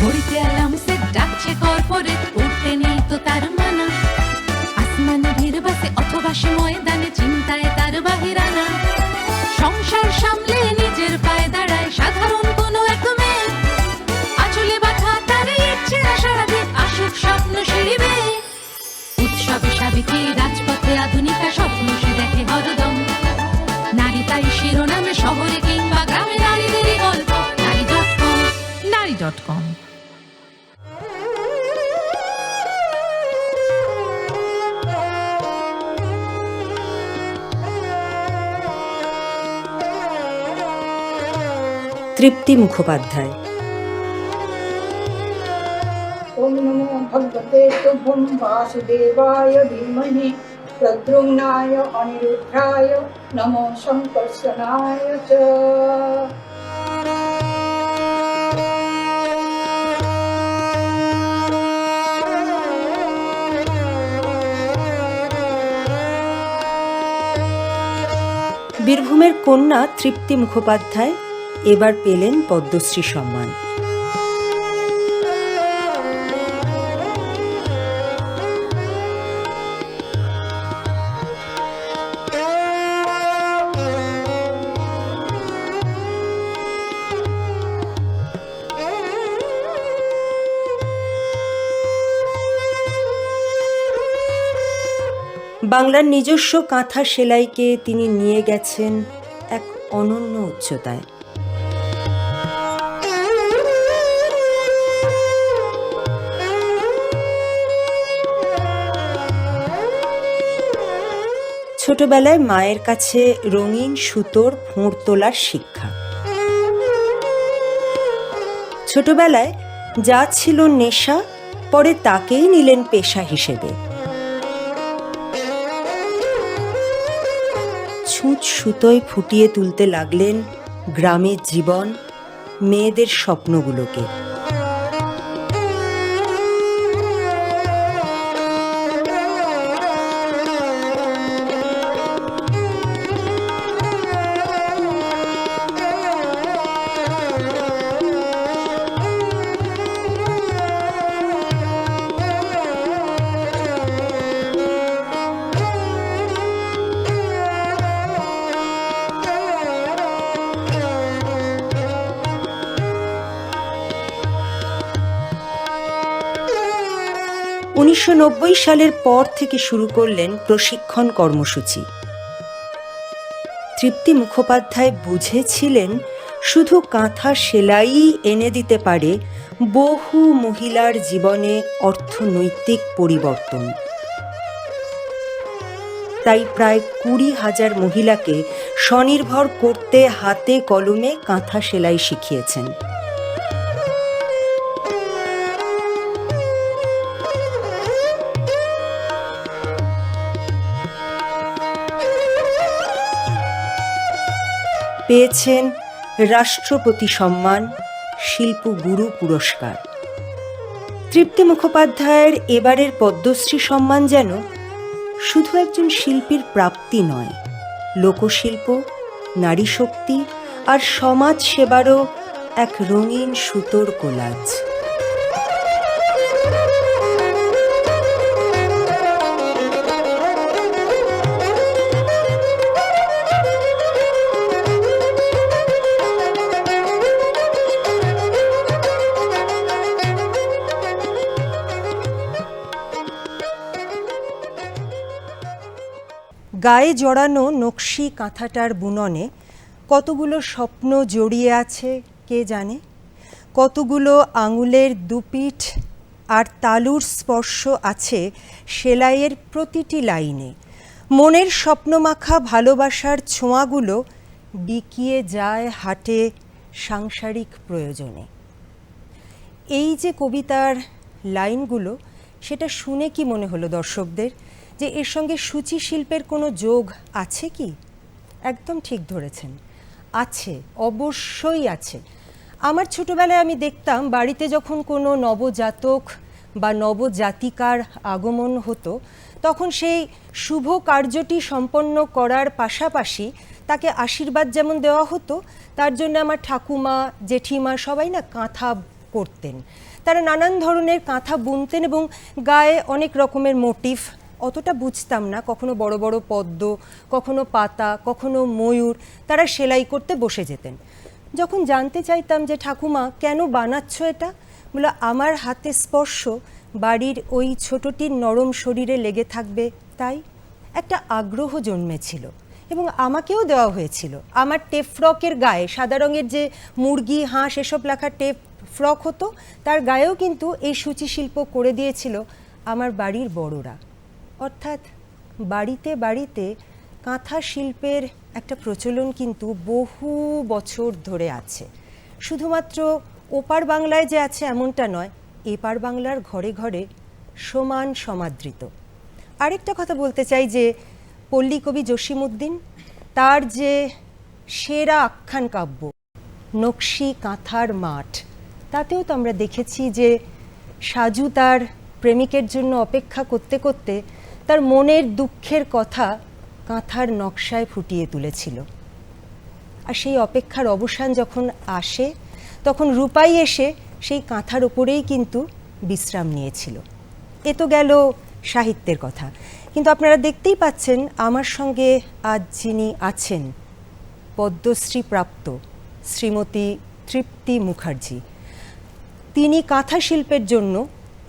ঘড়িতে alarm set ডাকছে corporate, উঠতে নেই তো তার মানা। আসমানে ভিড় বাসে অথবা সে ময়দানে, চিন্তায় তার বাহিরানা। সংসার সামলে নিজের পায়ে দাঁড়ায় সাধারণ কোনো এক মেয়ে, আঁচলে বাঁধা তার ইচ্ছে না সারাদিন আসুক স্বপ্ন সিঁড়িবে। উৎসবে সাবিত্রী রাজপথে আধুনিকা স্বপ্ন সে দেখে হরদম। নারী তাই শিরোনামে শহরে কিংবা গ্রামে নারীদেরই গল্প। নারী.com তৃপ্তি মুখোপাধ্যায়। ওম নমো ভগবতে তুভ্যং বাসুদেবায় ধীমহি প্রদ্যুম্নায় অনিরুদ্ধায় নমো সংকর্ষণায় চ। বীরভূমের কন্যা তৃপ্তি মুখোপাধ্যায় এবার পেলেন পদ্মশ্রী সম্মান। বাংলার নিজস্ব কাঁথা সেলাইকে তিনি নিয়ে গেছেন এক অনন্য উচ্চতায়। ছোটবেলায় মায়ের কাছে রঙিন সুতোর ফোঁড় তোলার শিক্ষা। ছোটবেলায় যা ছিল নেশা, পরে তাকেই নিলেন পেশা হিসেবে। ছুঁচ সুতোয় ফুটিয়ে তুলতে লাগলেন গ্রামের জীবন, মেয়েদের স্বপ্নগুলোকে। 1990 সালের পর থেকে শুরু করলেন প্রশিক্ষণ কর্মসূচি। তৃপ্তি মুখোপাধ্যায় বুঝেছিলেন শুধু কাঁথা সেলাই এনে দিতে পারে বহু মহিলার জীবনে অর্থনৈতিক পরিবর্তন। তাই প্রায় 20,000 মহিলাকে স্বনির্ভর করতে হাতে কলমে কাঁথা সেলাই শিখিয়েছেন। পেয়েছেন রাষ্ট্রপতি সম্মান, শিল্পগুরু পুরস্কার। তৃপ্তি মুখোপাধ্যায়ের এবারের পদ্মশ্রী সম্মান যেন শুধু একজন শিল্পীর প্রাপ্তি নয়, লোকশিল্প, নারী শক্তি আর সমাজ সেবারও এক রঙিন সুতোর কোলাজ। গায়ে জড়ানো নকশি কাঁথাটার বুননে কতগুলো স্বপ্ন জড়িয়ে আছে কে জানে, কতগুলো আঙুলের দুপিঠ আর তালুর স্পর্শ আছে সেলাইয়ের প্রতিটি লাইনে। মনের স্বপ্নমাখা ভালোবাসার ছোঁয়াগুলো বিকিয়ে যায় হাটে সাংসারিক প্রয়োজনে। এই যে কবিতার লাইনগুলো, সেটা শুনে কি মনে হলো দর্শকদের যে এর সঙ্গে সূচি শিল্পের কোনো যোগ আছে কি? একদম ঠিক ধরেছেন, আছে, অবশ্যই আছে। আমার ছোটবেলায় আমি দেখতাম বাড়িতে যখন কোনো নবজাতক বা নবজাতিকার আগমন হতো, তখন সেই শুভ কার্যটি সম্পন্ন করার পাশাপাশি তাকে আশীর্বাদ যেমন দেওয়া হতো, তার জন্য আমার ঠাকুমা, জেঠিমা সবাই না কাঁথা করতেন। তারা নানান ধরনের কাঁথা বুনতেন এবং গায়ে অনেক রকমের মোটিভ, অতটা বুঝতাম না, কখনো বড় বড় পদ্ম, কখনো পাতা, কখনো ময়ূর, তারা সেলাই করতে বসে যেতেন। যখন জানতে চাইতাম যে ঠাকুমা কেন বানাচ্ছ এটা, বলে আমার হাতে স্পর্শ বাড়ির ওই ছোটটির নরম শরীরে লেগে থাকবে, তাই একটা আগ্রহ জন্মেছিল এবং আমাকেও দেওয়া হয়েছিল। আমার টেপ ফ্রকের গায়ে সাদা রঙের যে মুরগি, হাঁস এসব লেখা টেপ ফ্রক হতো, তার গায়েও কিন্তু এই সূচি শিল্প করে দিয়েছিল আমার বাড়ির বড়রা। অর্থাৎ বাড়িতে বাড়িতে কাঁথা শিল্পের একটা প্রচলন কিন্তু বহু বছর ধরে আছে। শুধুমাত্র ওপার বাংলায় যে আছে এমনটা নয়, এপার বাংলার ঘরে ঘরে সমান সমাদৃত। আরেকটা কথা বলতে চাই যে পল্লী কবি জসিমউদ্দিন তার যে সেরা আখ্যান কাব্য নকশি কাঁথার মাঠ, তাতেও তো আমরা দেখেছি যে সাজু তার প্রেমিকের জন্য অপেক্ষা করতে করতে তার মনের দুঃখের কথা কাঁথার নকশায় ফুটিয়ে তুলেছিল। আর সেই অপেক্ষার অবসান যখন আসে, তখন রূপাই এসে সেই কাঁথার ওপরেই কিন্তু বিশ্রাম নিয়েছিল। এ তো গেল সাহিত্যের কথা, কিন্তু আপনারা দেখতেই পাচ্ছেন আমার সঙ্গে আজ যিনি আছেন পদ্মশ্রী প্রাপ্ত শ্রীমতী তৃপ্তি মুখার্জি। তিনি কাঁথা শিল্পের জন্য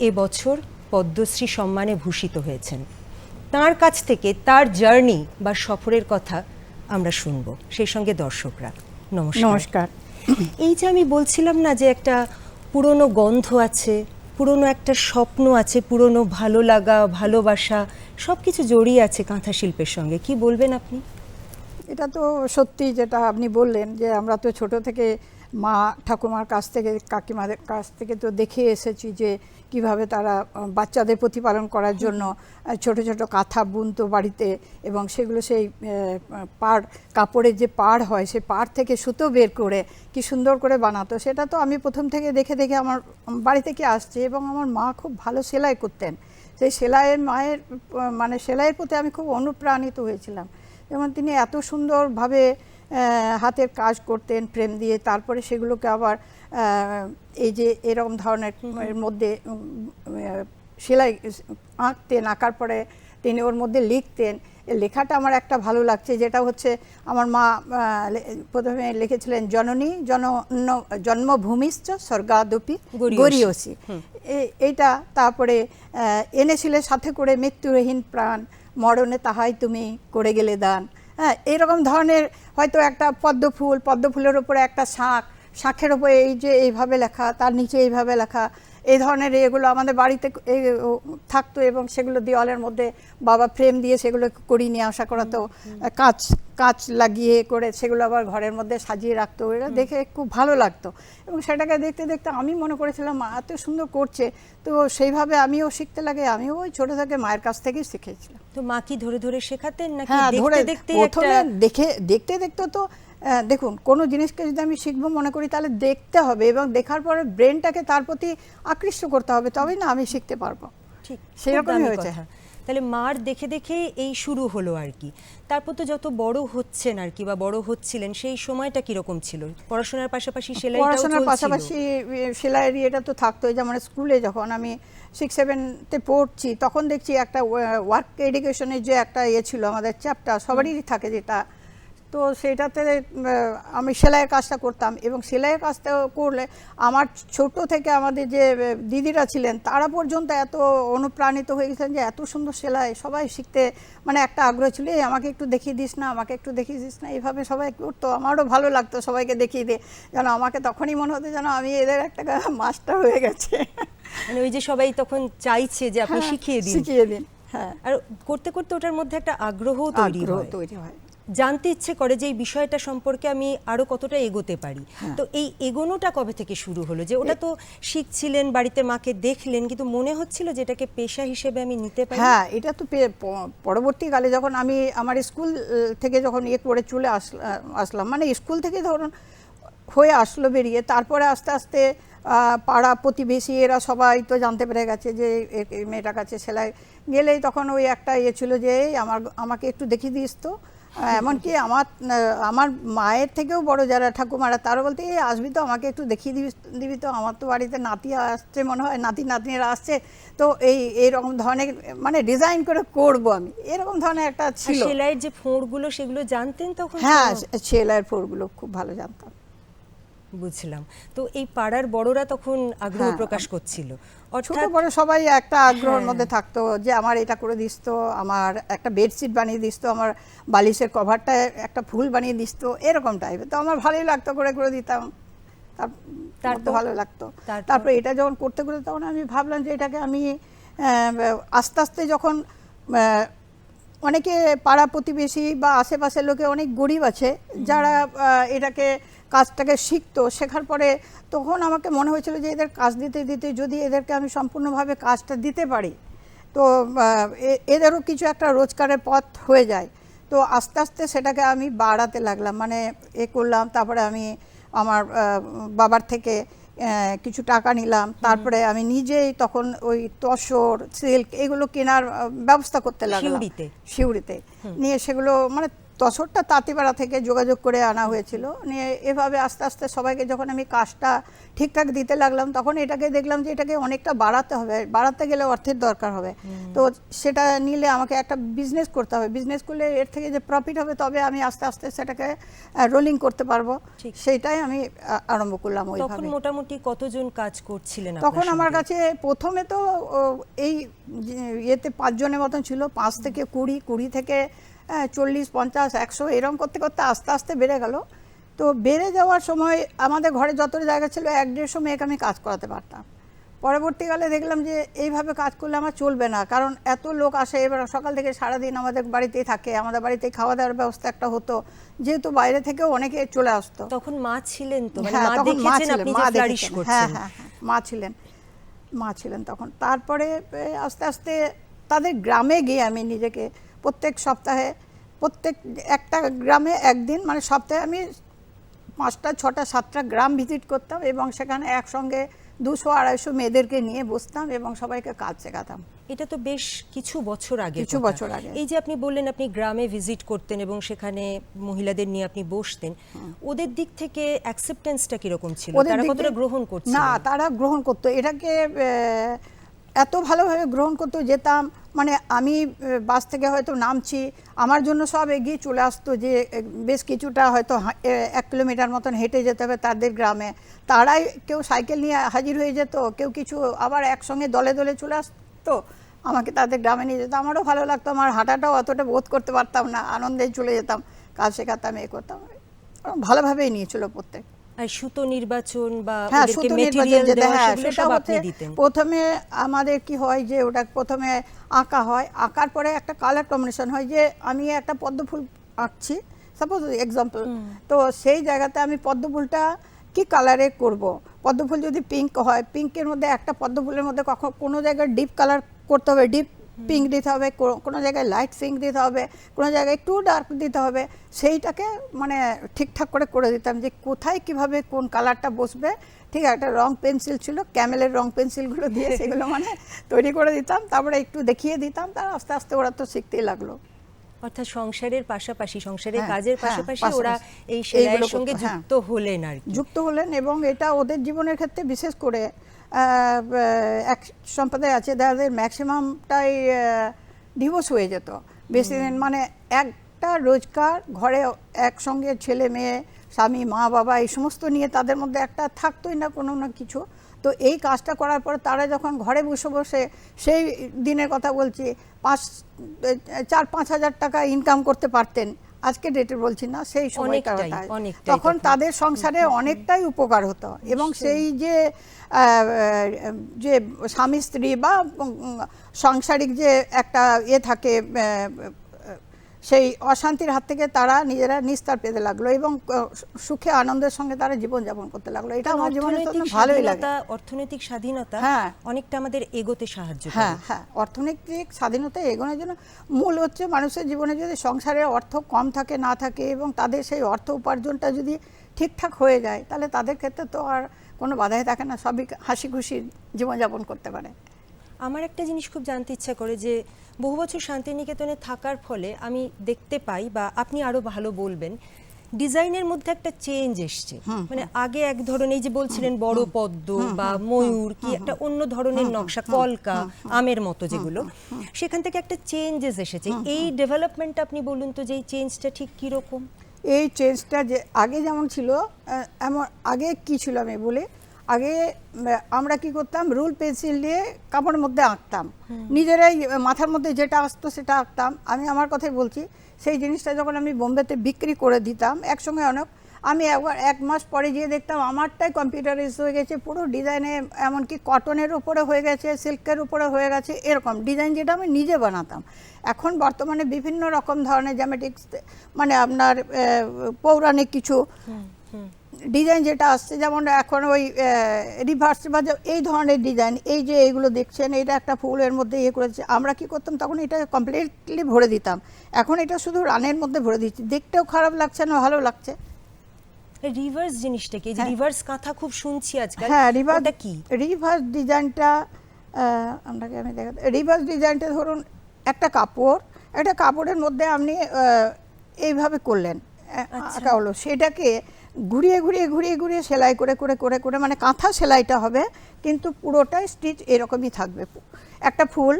এবছর পদ্মশ্রী সম্মানে ভূষিত হয়েছেন। তার কাছ থেকে তার জার্নি বা সফরের কথা আমরা শুনব, সেই সঙ্গে দর্শকরা। নমস্কার। নমস্কার। এই যে আমি বলছিলাম না যে একটা পুরনো গন্ধ আছে, পুরনো একটা স্বপ্ন আছে, পুরনো ভালো লাগা, ভালোবাসা সব কিছু জড়িয়ে আছে কাঁথা শিল্পের সঙ্গে, কি বলবেন আপনি? এটা তো সত্যি যেটা আপনি বললেন যে আমরা তো ছোট থেকে মা ঠাকুমার কাছ থেকে, কাকিমাদের কাছ থেকে তো দেখে এসেছি যে কিভাবে তারা বাচ্চাদের প্রতিপালন করার জন্য ছোট ছোট কাঁথা বুনতো বাড়িতে, এবং সেগুলো সেই পাড়, কাপড়ের যে পাড় হয় সেই পাড় থেকে সুতো বের করে কি সুন্দর করে বানাতো। সেটা তো আমি প্রথম থেকে দেখে দেখে আমার বাড়ি থেকে আসছে, এবং আমার মা খুব ভালো সেলাই করতেন। সেই সেলাইয়ের মায়ের মানে সেলাইয়ের প্রতি আমি খুব অনুপ্রাণিত হয়েছিলাম। যেমন তিনি এত সুন্দরভাবে হাতের কাজ করতেন প্রেম দিয়ে, তারপরে সেগুলোকে আবার এই যে এরকম ধরনের মধ্যে সেলাই আঁকতেন, আঁকার পরে তিনি ওর মধ্যে লিখতেন। লেখাটা আমার একটা ভালো লাগছে, যেটা হচ্ছে আমার মা প্রথমে লিখেছিলেন জননী জন্মভূমিশ্চ স্বর্গাদপি গরীয়সী, এইটা। তারপরে এনেছিলে সাথে করে মৃত্যুহীন প্রাণ, মরণে তাহাই তুমি করে গেলে দান। হ্যাঁ, এইরকম ধরনের হয়তো একটা পদ্ম ফুল, পদ্ম ফুলের উপরে একটা শাঁখ, শাঁখের উপরে এই যে এইভাবে লেখা, তার নিচে এইভাবে লেখা, এই ধরনের এগুলো আমাদের বাড়িতে থাকতো, এবং সেগুলো দেওয়ালের মধ্যে বাবা ফ্রেম দিয়ে সেগুলো করিয়ে নিয়ে আসা করাতো, কাঁচ লাগিয়ে করে সেগুলো আবার ঘরের মধ্যে সাজিয়ে রাখতো। এটা দেখে খুব ভালো লাগতো, এবং সেটাকে দেখতে দেখতে আমি মনে করেছিলাম মা এত সুন্দর করছে, তো সেইভাবে আমিও শিখতে লাগে। আমিও ওই ছোটো থেকে মায়ের কাছ থেকেই শিখেছিলাম। তো মা কি ধরে ধরে শেখাতেন নাকি? হ্যাঁ, ধরে দেখতে প্রথমে দেখতে দেখতে তো দেখুন, কোনো জিনিসকে যদি আমি শিখবো মনে করি তাহলে দেখতে হবে, এবং দেখার পরে ব্রেনটাকে তার প্রতি আকৃষ্ট করতে হবে, তবেই না আমি শিখতে পারবো। ঠিক সেরকমই হয়েছে। তাহলে মার দেখে দেখে এই শুরু হলো আর কি। তারপর তো যত বড় হচ্ছেন আর কি, বা বড় হচ্ছিলেন, সেই সময়টা কিরকম ছিল? পড়াশোনার পাশাপাশি সেলাইটাও চলছিল? পড়াশোনার পাশাপাশি সেলাইয়ের এটা তো থাকতোই। যেমন স্কুলে যখন আমি 6-7-তে পড়ছি, তখন দেখছি একটা ওয়ার্ক এডুকেশনের যে একটা ছিল আমাদের চ্যাপ্টার, সবারই থাকে যেটা, তো সেটাতে আমি সেলাইয়ের কাজটা করতাম। এবং সেলাইয়ের কাজটা করলে আমার ছোট থেকে আমাদের যে দিদিরা ছিলেন তারা পর্যন্ত এত অনুপ্রাণিত হয়ে গেছেন যে এত সুন্দর সেলাই, সবাই শিখতে মানে একটা আগ্রহ ছিল, এই আমাকে একটু দেখিয়ে দিস না, আমাকে একটু দেখিয়ে দিস না, এইভাবে সবাই করতো। আমারও ভালো লাগতো সবাইকে দেখিয়ে দিয়ে, যেন আমাকে তখনই মনে হতো যেন আমি এদের একটা মাস্টার হয়ে গেছে। মানে ওই যে সবাই তখন চাইছে যে আপনি শিখিয়ে দিন। হ্যাঁ, আর করতে করতে ওটার মধ্যে একটা আগ্রহ তৈরি হয়, জানতে ইচ্ছে করে যে এই বিষয়টা সম্পর্কে আমি আরো কতটা এগোতে পারি। তো এই এগোনোটা কবে থেকে শুরু হলো? যে ওটা তো শিখছিলেন, বাড়িতে মাকে দেখলেন, কিন্তু মনে হচ্ছিল যে এটাকে পেশা হিসেবে আমি নিতে পারি। হ্যাঁ, এটা তো পরবর্তীকালে যখন আমি আমার স্কুল থেকে যখন করে চলে আসলাম, মানে স্কুল থেকে ধরুন হয়ে আসলো বেরিয়ে, তারপরে আস্তে আস্তে পাড়া প্রতিবেশী এরা সবাই তো জানতে পেরে গেছে যে মেয়েটার কাছে সেলাই গেলেই তখন ওই একটা ছিল যে আমাকে একটু দেখিয়ে দিস তো, এমনকি আমার মায়ের থেকেও বড় যারা ঠাকুমারা তারা বলতে এই আসবি তো, আমাকে একটু দেখিয়ে দিবি তো, আমার তো বাড়িতে নাতি আসছে মনে হয়, নাতি নাতনিরা আসছে, তো এইরকম ধরনের মানে ডিজাইন করে করব আমি, এরকম ধরনের একটা আর ছিল। সেলাইয়ের যে ফোঁড়গুলো সেগুলো জানতেন তখন? হ্যাঁ, সেলাইয়ের ফোঁড়গুলো খুব ভালো জানতাম। বুঝলাম। তো এই পাড়ার বড়রা তখন আগ্রহ হ্যাঁ, প্রকাশ করছিল, ছোট অর্থাৎ বড় সবাই একটা আগ্রহের হ্যাঁ। মধ্যে থাকতো যে আমার এটা করে দিস তো, আমার একটা বেডশিট বানিয়ে দিস তো, আমার বালিশের কভারটা একটা ফুল বানিয়ে দিস তো, এরকম টাইপের। তো আমার ভালোই লাগতো, করে দিতাম, তারপর ভালো লাগতো। তারপর এটা যখন করতে তখন আমি ভাবলাম যে এটাকে আমি আস্তে আস্তে যখন অনেকে পাড়া প্রতিবেশী বা আশেপাশের লোকে অনেক গরিব আছে যারা এটাকে কাজটাকে শিখতো, শেখার পরে তখন আমাকে মনে হয়েছিল যে এদের কাজ দিতে দিতে যদি এদেরকে আমি সম্পূর্ণভাবে কাজটা দিতে পারি তো এদেরও কিছু একটা রোজগারের পথ হয়ে যায়। তো আস্তে আস্তে সেটাকে আমি বাড়াতে লাগলাম, মানে করলাম। তারপরে আমি আমার বাবার থেকে কিছু টাকা নিলাম, তারপরে আমি নিজেই তখন ওই তসর সিল্ক এগুলো কেনার ব্যবস্থা করতে লাগলাম সিউড়িতে নিয়ে। সেগুলো মানে তসরটা তাঁতিপাড়া থেকে যোগাযোগ করে আনা হয়েছিল, নিয়ে এভাবে আস্তে আস্তে সবাইকে যখন আমি কাজটা ঠিকঠাক দিতে লাগলাম তখন এটাকে দেখলাম যে এটাকে অনেকটা বাড়াতে হবে, বাড়াতে গেলে অর্থের দরকার হবে। তো সেটা নিলে আমাকে একটা বিজনেস করতে হবে, বিজনেস করলে এর থেকে যে প্রফিট হবে তবে আমি আস্তে আস্তে সেটাকে রোলিং করতে পারবো, সেটাই আমি আরম্ভ করলাম ওইভাবে। তখন মোটামুটি কতজন কাজ করছিলেন? তখন আমার কাছে প্রথমে তো এই ইয়েতে 5 জনের মতন ছিল, 5 থেকে 20 থেকে 40, 50, 100 এরকম করতে করতে আস্তে আস্তে বেড়ে গেল। তো বেড়ে যাওয়ার সময় আমাদের ঘরে যত জায়গা ছিল 1-150 মেয়েকে আমি কাজ করাতে পারতাম। পরবর্তীকালে দেখলাম যে এইভাবে কাজ করলে আমার চলবে না, কারণ এত লোক আসে, এবার সকাল থেকে সারাদিন আমাদের বাড়িতেই থাকে, আমাদের বাড়িতেই খাওয়া দাওয়ার ব্যবস্থা একটা হতো, যেহেতু বাইরে থেকেও অনেকে চলে আসতো। তখন মা ছিলেন তো? হ্যাঁ, তখন মা ছিলেন, হ্যাঁ হ্যাঁ মা ছিলেন তখন। তারপরে আস্তে আস্তে তাদের গ্রামে গিয়ে আমি নিজেকে প্রত্যেক সপ্তাহে একটা গ্রামে একদিন, মানে সপ্তাহে আমি 5টা 6টা 7টা গ্রাম ভিজিট করতাম এবং সেখানে একসঙ্গে 200-250 মেয়েদেরকে নিয়ে বসতাম এবং সবাইকে কাজ শেখাতাম। এটা তো বেশ কিছু বছর আগে। এই যে আপনি বললেন আপনি গ্রামে ভিজিট করতেন এবং সেখানে মহিলাদের নিয়ে আপনি বসতেন, ওদের দিক থেকে অ্যাকসেপ্টেন্সটা কিরকম ছিল? তারা কতটা গ্রহণ করছিল? না, তারা গ্রহণ করতো, এটাকে এত ভালোভাবে গ্রহণ করতো। যেতাম মানে আমি বাস থেকে হয়তো নামছি, আমার জন্য সব এগিয়ে চলে আসতো, যে বেশ কিছুটা হয়তো 1 কিলোমিটার মতন হেঁটে যেতে হবে তাদের গ্রামে, তারাই কেউ সাইকেল নিয়ে হাজির হয়ে যেত, কেউ কিছু আবার একসঙ্গে দলে দলে চলে আসতো, আমাকে তাদের গ্রামে নিয়ে যেত। আমারও ভালো লাগতো, আমার হাঁটাটাও অতটা বোধ করতে পারতাম না, আনন্দেই চলে যেতাম, কাজ শেখাতাম, করতাম, ভালোভাবেই নিয়েছিল প্রত্যেক। আর সুতো নির্বাচন বা সুতো নির্বাচন যেটা, সেটা হচ্ছে প্রথমে আমাদের কি হয় যে ওটা প্রথমে আঁকা হয়, আঁকার পরে একটা কালার কম্বিনেশন হয়, যে আমি একটা পদ্ম ফুল আঁকছি সাপোজ এক্সাম্পল, তো সেই জায়গাতে আমি পদ্ম ফুলটা কি কালারে করব। পদ্ম ফুল যদি পিঙ্ক হয়, পিঙ্কের মধ্যে একটা পদ্ম ফুলের মধ্যে কোনো জায়গায় ডিপ কালার করতে হবে, ডিপ পিঙ্ক দিতে হবে, কোনো জায়গায় লাইট পিঙ্ক দিতে হবে, কোনো জায়গায় একটু ডার্ক দিতে হবে, সেইটাকে মানে ঠিকঠাক করে দিতাম যে কোথায় কিভাবে কোন কালারটা বসবে। ঠিক একটা রং পেন্সিল ছিল, ক্যামেলের রং পেন্সিলগুলো দিয়ে সেগুলো মানে তৈরি করে দিতাম, তারপরে একটু দেখিয়ে দিতাম, তার আস্তে আস্তে ওরা তো শিখতেই লাগলো। অর্থাৎ সংসারের পাশাপাশি, সংসারের কাজের পাশাপাশি ওরা এই সেলাইয়ের সঙ্গে যুক্ত হলেন আর যুক্ত হলেন, এবং এটা ওদের জীবনের ক্ষেত্রে বিশেষ করে এক সম্প্রদায় আছে যাদের ম্যাক্সিমামটাই ডিভোর্স হয়ে যেত বেশি দিন, মানে একটা রোজগার ঘরে একসঙ্গে ছেলে মেয়ে স্বামী মা বাবা এই সমস্ত নিয়ে তাদের মধ্যে একটা থাকতোই না কোনো না কিছু। তো এই কাজটা করার পর তারা যখন ঘরে বসে বসে, সেই দিনের কথা বলছি, 4-5 হাজার টাকা ইনকাম করতে পারতেন, আজকে ডেটে বলছি না, সেই সময়টা তখন তাদের সংসারে অনেকটাই উপকার হতো। এবং সেই যে স্বামী স্ত্রী বা সাংসারিক যে একটা থাকে, সেই অশান্তির হাত থেকে তারা নিজেরা নিস্তার পেতে লাগলো এবং সুখে আনন্দের সঙ্গে তারা জীবনযাপন করতে লাগলো। এটা আমার জীবনে ভালোই লাগে। অর্থনৈতিক স্বাধীনতা অনেকটা আমাদের এগোতে সাহায্য করে। হ্যাঁ, অর্থনৈতিক স্বাধীনতা এগোনোর জন্য মূল হচ্ছে মানুষের জীবনে যদি সংসারে অর্থ কম থাকে না থাকে এবং তাদের সেই অর্থ উপার্জনটা যদি ঠিকঠাক হয়ে যায়, তাহলে তাদের ক্ষেত্রে তো আর কোনো বাধাই থাকে না, সবই হাসি খুশি জীবনযাপন করতে পারে। আমার একটা জিনিস খুব জানতে ইচ্ছা করে যে বহু বছর শান্তিনিকেতনে থাকার ফলে আমি দেখতে পাই, বা আপনি আরো ভালো বলবেন, ডিজাইনের মধ্যে একটা চেঞ্জ এসছে। মানে আগে এক ধরনের, এই যে বলছিলেন বড় পদ্ম বা ময়ূর, কি একটা অন্য ধরনের নকশা, কলকা, আমের মতো যেগুলো, সেখান থেকে একটা চেঞ্জেস এসেছে। এই ডেভেলপমেন্টটা আপনি বলুন তো, যে এই চেঞ্জটা ঠিক কি রকম? এই চেঞ্জটা যে আগে যেমন ছিল, এমন আগে কি ছিল আমি বলি। আগে আমরা কি করতাম, রুল পেন্সিল দিয়ে কাপড়ের মধ্যে আঁকতাম, নিজেরাই মাথার মধ্যে যেটা আসতো সেটা আঁকতাম। আমি আমার কথাই বলছি, সেই জিনিসটা যখন আমি বোম্বেতে বিক্রি করে দিতাম একসঙ্গে অনেক, আমি একবার 1 মাস পরে গিয়ে দেখতাম আমারটাই কম্পিউটারাইজ হয়ে গেছে, পুরো ডিজাইনে, এমনকি কটনের উপরে হয়ে গেছে, সিল্কের উপরে হয়ে গেছে, এরকম ডিজাইন যেটা আমি নিজে বানাতাম। এখন বর্তমানে বিভিন্ন রকম ধরনের জ্যামেটিক্স, মানে আপনার পৌরাণিক কিছু ডিজাইন যেটা আসছে, যেমন এখন ওই রিভার্স বা এই ধরনের ডিজাইন, এই যে এইগুলো দেখছেন, এটা একটা ফুলের মধ্যে ইয়ে করেছে। আমরা কি করতাম তখন, এটা কমপ্লিটলি ভরে দিতাম। এখন এটা শুধু রানের মধ্যে ভরে দিচ্ছি, দেখতেও খারাপ লাগছে না, ভালো লাগছে। রিভার্স জিনিসটা কি? যে রিভার্স কাঁথা খুব শুনছি আজকাল। হ্যাঁ, রিভার্স কি? রিভার্স ডিজাইনটা আপনাকে আমি দেখাতে, রিভার্স ডিজাইনটা ধরুন একটা কাপড়, একটা কাপড়ের মধ্যে আপনি এইভাবে করলেন, আঁকা হলো, সেটাকে ঘুরিয়ে ঘুরিয়ে ঘুরিয়ে ঘুরিয়ে সেলাই করে করে করে করে, মানে কাঁথা সেলাইটা হবে, কিন্তু পুরোটাই স্টিচ এরকমই থাকবে। একটা ফুল,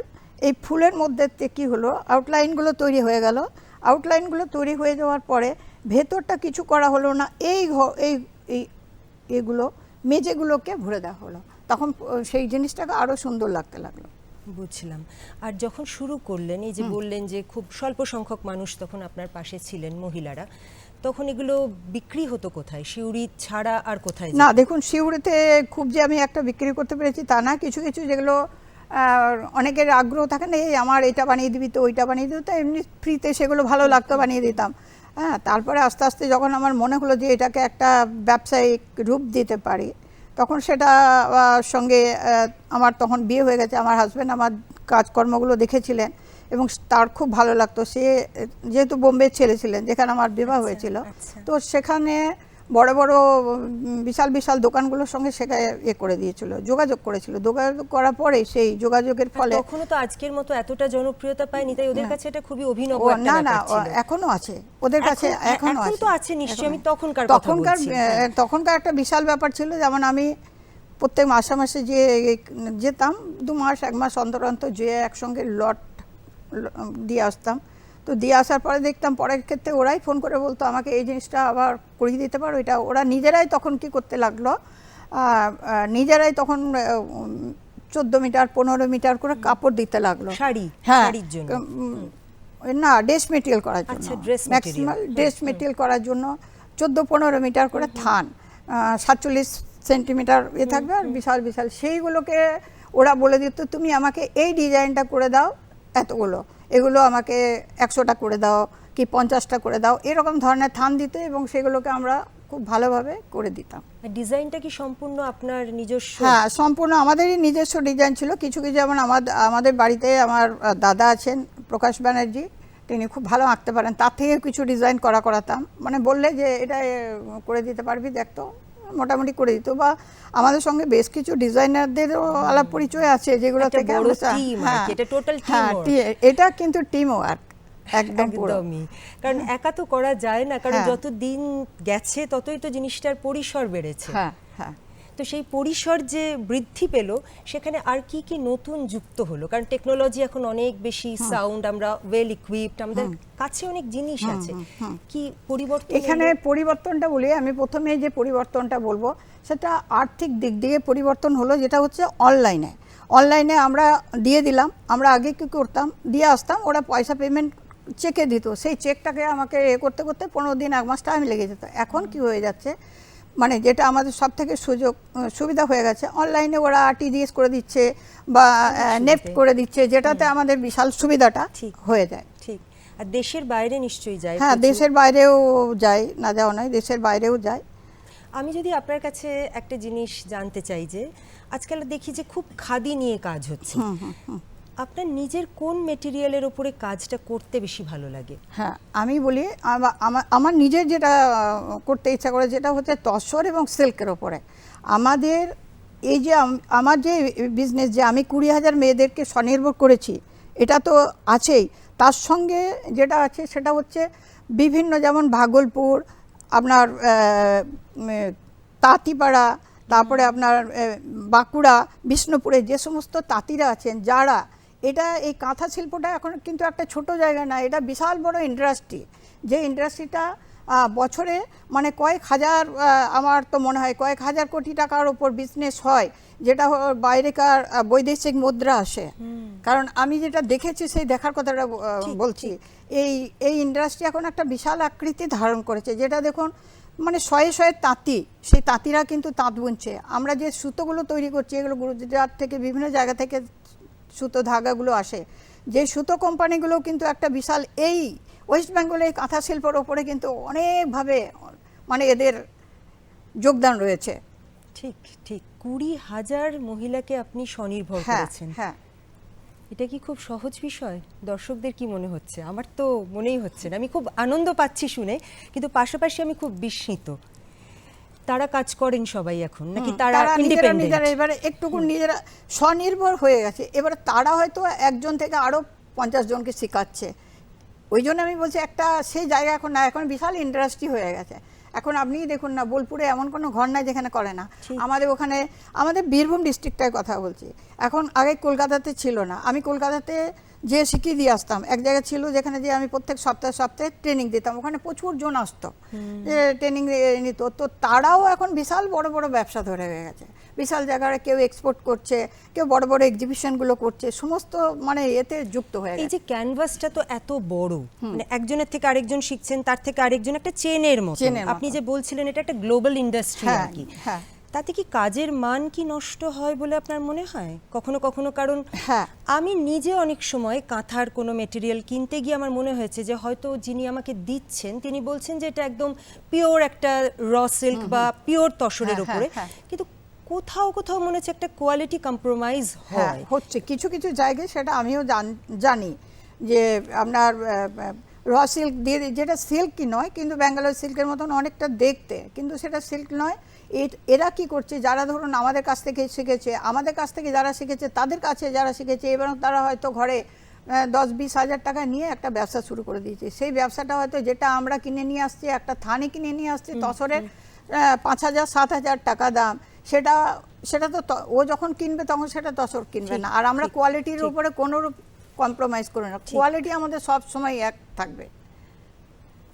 এই ফুলের মধ্যে কি হলো, আউটলাইনগুলো তৈরি হয়ে গেল। আউটলাইনগুলো তৈরি হয়ে যাওয়ার পরে ভেতরটা কিছু করা হলো না, এইগুলো মেঝেগুলোকে ভরে দেওয়া হলো, তখন সেই জিনিসটাকে আরও সুন্দর লাগতে লাগলো। বুঝলাম। আর যখন শুরু করলেন, এই যে বললেন যে খুব স্বল্প সংখ্যক মানুষ তখন আপনার পাশে ছিলেন, মহিলারা, তখন এগুলো বিক্রি হতো কোথায়? সিউড়ি ছাড়া আর কোথায়? না দেখুন, সিউড়িতে খুব যে আমি একটা বিক্রি করতে পেরেছি তা না, কিছু কিছু যেগুলো অনেকের আগ্রহ থাকে না, এই আমার এটা বানিয়ে দিবি তো, ওইটা বানিয়ে দিবি তো, এমনি ফ্রিতে সেগুলো ভালো লাগতো, বানিয়ে দিতাম। হ্যাঁ, তারপরে আস্তে আস্তে যখন আমার মনে হলো যে এটাকে একটা ব্যবসায়িক রূপ দিতে পারি, তখন সেটা সঙ্গে আমার তখন বিয়ে হয়ে গেছে, আমার হাজব্যান্ড আমার কাজকর্মগুলো দেখেছিলেন এবং তার খুব ভালো লাগতো। সে যেহেতু বোম্বে ছেলে ছিলেন, যেখানে আমার বিবাহ হয়েছিল, তো সেখানে বড় বড় বিশাল বিশাল দোকানগুলোর সঙ্গে সেখানে করে দিয়েছিল, যোগাযোগ করেছিল। যোগাযোগ করার পরে সেই যোগাযোগের ফলে, তখনও তো আজকের মতো এতটা জনপ্রিয়তা পায়নি, তাই ওদের কাছে এটা খুবই অভিনব একটা না না ব্যাপার ছিল। এখনো আছে ওদের কাছে, এখনো এখন তো আছে নিশ্চয়ই, আমি তখনকার কথা বলছি। তখনকার একটা বিশাল ব্যাপার ছিল, যেমন আমি প্রত্যেক মাসে মাসে যে যেতাম, 2 মাস 1 মাস অন্তর অন্তর যেয়ে একসঙ্গে লট দিয়ে আসতাম। তো দিয়ে আসার পরে দেখতাম পরের ক্ষেত্রে ওরাই ফোন করে বলতো আমাকে এই জিনিসটা আবার করিয়ে দিতে পারো। এটা ওরা নিজেরাই তখন কি করতে লাগলো, নিজেরাই তখন 14 মিটার 15 মিটার করে কাপড় দিতে লাগলো, শাড়ি, হ্যাঁ, শাড়ির জন্য না, ড্রেস মেটেরিয়াল করার জন্য, ম্যাক্সিমাম ড্রেস মেটেরিয়াল করার জন্য 14-15 মিটার করে থান, 47 সেন্টিমিটার এ থাকবে, আর বিশাল বিশাল সেইগুলোকে ওরা বলে দিত তুমি আমাকে এই ডিজাইনটা করে দাও, এতগুলো, এগুলো আমাকে 100টা করে দাও কি 50টা করে দাও, এরকম ধরনের থান দিত এবং সেগুলোকে আমরা খুব ভালোভাবে করে দিতাম। ডিজাইনটা কি সম্পূর্ণ আপনার নিজস্ব? হ্যাঁ, সম্পূর্ণ আমাদেরই নিজস্ব ডিজাইন ছিল। কিছু কিছু, যেমন আমাদের বাড়িতে আমার দাদা আছেন প্রকাশ ব্যানার্জি, তিনি খুব ভালো আঁকতে পারেন, তার থেকে কিছু ডিজাইন করাতাম, মানে বললে যে এটা করে দিতে পারবি, দেখতো মোটামুটি করে দিত। বা আমাদের সঙ্গে বেশ কিছু ডিজাইনারদেরও আলাপ পরিচয় আছে, যেগুলো থেকে এটা কিন্তু টিম ওয়ার্ক একদমই, কারণ একা তো করা যায় না, কারণ যত দিন গেছে ততই তো জিনিসটার পরিসর বেড়েছে। হ্যাঁ হ্যাঁ, তো সেই পরিসর যে বৃদ্ধি পেল, সেখানে আর কি কি নতুন যুক্ত হলো? কারণ টেকনোলজি এখন অনেক বেশি, সাউন্ড, আমরা ওয়েল ইকুইপড, আমাদের কাছে অনেক জিনিস আছে। কি পরিবর্তন এখানে? পরিবর্তনটা বলি আমি প্রথমে, যে পরিবর্তনটা বলবো সেটা আর্থিক দিক দিয়ে পরিবর্তন হলো, যেটা হচ্ছে অনলাইনে আমরা দিয়ে দিলাম। আমরা আগে কি করতাম, দিয়ে আসতাম, ওরা পয়সা পেমেন্ট চেকে দিত, সেই চেকটাকে আমাকে করতে করতে 15 দিন 1 মাস টাইম লেগে যেত। এখন কি হয়ে যাচ্ছে, মানে যেটা আমাদের সব থেকে সুবিধা হয়ে গেছে, অনলাইনে ওরা টিডিএস করে দিচ্ছে বা নেফট করে দিচ্ছে, যেটাতে আমাদের বিশাল সুবিধাটা হয়ে যায়। ঠিক। আর দেশের বাইরে নিশ্চয়ই যায়? হ্যাঁ, দেশের বাইরেও যায়, না যাওয়া নয়, দেশের বাইরেও যায়। আমি যদি আপনার কাছে একটা জিনিস জানতে চাই, যে আজকাল দেখি যে খুব খাদি নিয়ে কাজ হচ্ছে, আপনার নিজের কোন মেটেরিয়ালের উপরে কাজটা করতে বেশি ভালো লাগে? হ্যাঁ, আমি বলি আমার নিজের যেটা করতে ইচ্ছা করে, যেটা হচ্ছে তসর এবং সিল্কের ওপরে। আমাদের এই যে আমার যে বিজনেস, যে আমি 20,000 মেয়েদেরকে স্বনির্ভর করেছি, এটা তো আছেই। তার সঙ্গে যেটা আছে সেটা হচ্ছে বিভিন্ন, যেমন ভাগলপুর, আপনার তাঁতিপাড়া, তারপরে আপনার বাঁকুড়া, বিষ্ণুপুরে যে সমস্ত তাঁতিরা আছেন, যারা এটা এই কাঁথা শিল্পটা এখন কিন্তু একটা ছোট জায়গা না, এটা বিশাল বড় ইন্ডাস্ট্রি। যে ইন্ডাস্ট্রিটা বছরে মানে কয়েক হাজার, আমার তো মনে হয় কয়েক হাজার কোটি টাকার ওপর বিজনেস হয়, যেটা বাইরেকার বৈদেশিক মুদ্রা আসে। কারণ আমি যেটা দেখেছি সেই দেখার কথাটা বলছি। এই ইন্ডাস্ট্রি এখন একটা বিশাল আকৃতি ধারণ করেছে, যেটা দেখুন মানে শয়ে শয়ে তাঁতি, সেই তাঁতিরা কিন্তু তাঁত বুনছে। আমরা যে সুতোগুলো তৈরি করছি, এগুলো গুজরাট থেকে বিভিন্ন জায়গা থেকে সুতো ধাগাগুলো আসে, যে সুতো কোম্পানিগুলো কিন্তু একটা বিশাল, এই ওয়েস্ট বেঙ্গলে এই কাঁথা শিল্পের ওপরে কিন্তু অনেকভাবে মানে এদের যোগদান রয়েছে। ঠিক ঠিক 20,000 মহিলাকে আপনি স্বনির্ভর হ্যাঁ করেছেন। হ্যাঁ, এটা কি খুব সহজ বিষয়? দর্শকদের কি মনে হচ্ছে? আমার তো মনেই হচ্ছে না। আমি খুব আনন্দ পাচ্ছি শুনে, কিন্তু পাশাপাশি আমি খুব বিস্মিত। তারা কাজ করেন সবাই এখন, নাকি তারা ইন্ডিপেন্ডেন্ট? এবারে একটুকু নিজেরা স্বনির্ভর হয়ে গেছে। এবার তারা হয়তো একজন থেকে আরো 50 জনকে শেখাচ্ছে। ওই জন্য আমি বলছি একটা সেই জায়গা এখন না, এখন বিশাল ইন্ডাস্ট্রি হয়ে গেছে। এখন আপনি দেখুন না, বোলপুরে এমন কোনো ঘর নাই যেখানে করে না। আমাদের ওখানে, আমাদের বীরভূম ডিস্ট্রিক্টটার কথা বলছি, এখন আগে কলকাতাতে ছিল না। আমি কলকাতাতে যে শিখিয়ে দিয়ে আসতাম, এক জায়গা ছিল যেখানে যে আমি প্রত্যেক সপ্তাহে সপ্তাহে ট্রেনিং দিতাম, ওখানে প্রচুর জন আসতো যে ট্রেনিং নিত। তো তারাও এখন বিশাল বড় বড় ব্যবসা ধরে হয়ে গেছে, বিশাল জায়গায় কেউ এক্সপোর্ট করছে, কেউ বড় বড় এক্সিবিশনগুলো করছে, সমস্ত মানে এতে যুক্ত হয়ে গেছে। এই যে ক্যানভাসটা তো এত বড়, মানে একজনের থেকে আরেকজন শিখছেন, তার থেকে আরেকজন, একটা চেনের মতো। আপনি যে বলছিলেন এটা একটা গ্লোবাল ইন্ডাস্ট্রি আর কি, তাতে কি কাজের মান কি নষ্ট হয় বলে আপনার মনে হয় কখনো কখনো? কারণ আমি নিজে অনেক সময় কাঁথার কোনো মেটেরিয়াল কিনতে গিয়ে আমার মনে হয়েছে যে হয়তো যিনি আমাকে দিচ্ছেন তিনি বলছেন যে এটা একদম পিওর একটা র সিল্ক বা পিওর তসরের উপরে, কিন্তু কোথাও কোথাও মনে হচ্ছে একটা কোয়ালিটি কম্প্রোমাইজ হচ্ছে কিছু কিছু জায়গায়। সেটা আমিও জানি যে আপনার র সিল্ক দিয়ে, যেটা সিল্কই নয় কিন্তু ব্যাঙ্গালোর সিল্কের মতন অনেকটা দেখতে, কিন্তু সেটা সিল্ক নয়। এরা কি করছে, যারা ধরুন আমাদের কাছ থেকে শিখেছে, আমাদের কাছ থেকে যারা শিখেছে, তাদের কাছে যারা শিখেছে, এবং তারা হয়তো ঘরে 10-20 হাজার টাকা নিয়ে একটা ব্যবসা শুরু করে দিয়েছে। সেই ব্যবসাটা হয়তো যেটা আমরা কিনে নিয়ে আসছি, একটা থানে কিনে নিয়ে আসছি তসরের 5,000-7,000 টাকা দাম, সেটা তো ও যখন কিনবে তখন সেটা তসর কিনবে না। আর আমরা কোয়ালিটির উপরে কোনো কম্প্রোমাইজ করি না, কোয়ালিটি আমাদের সব সময় এক থাকবে।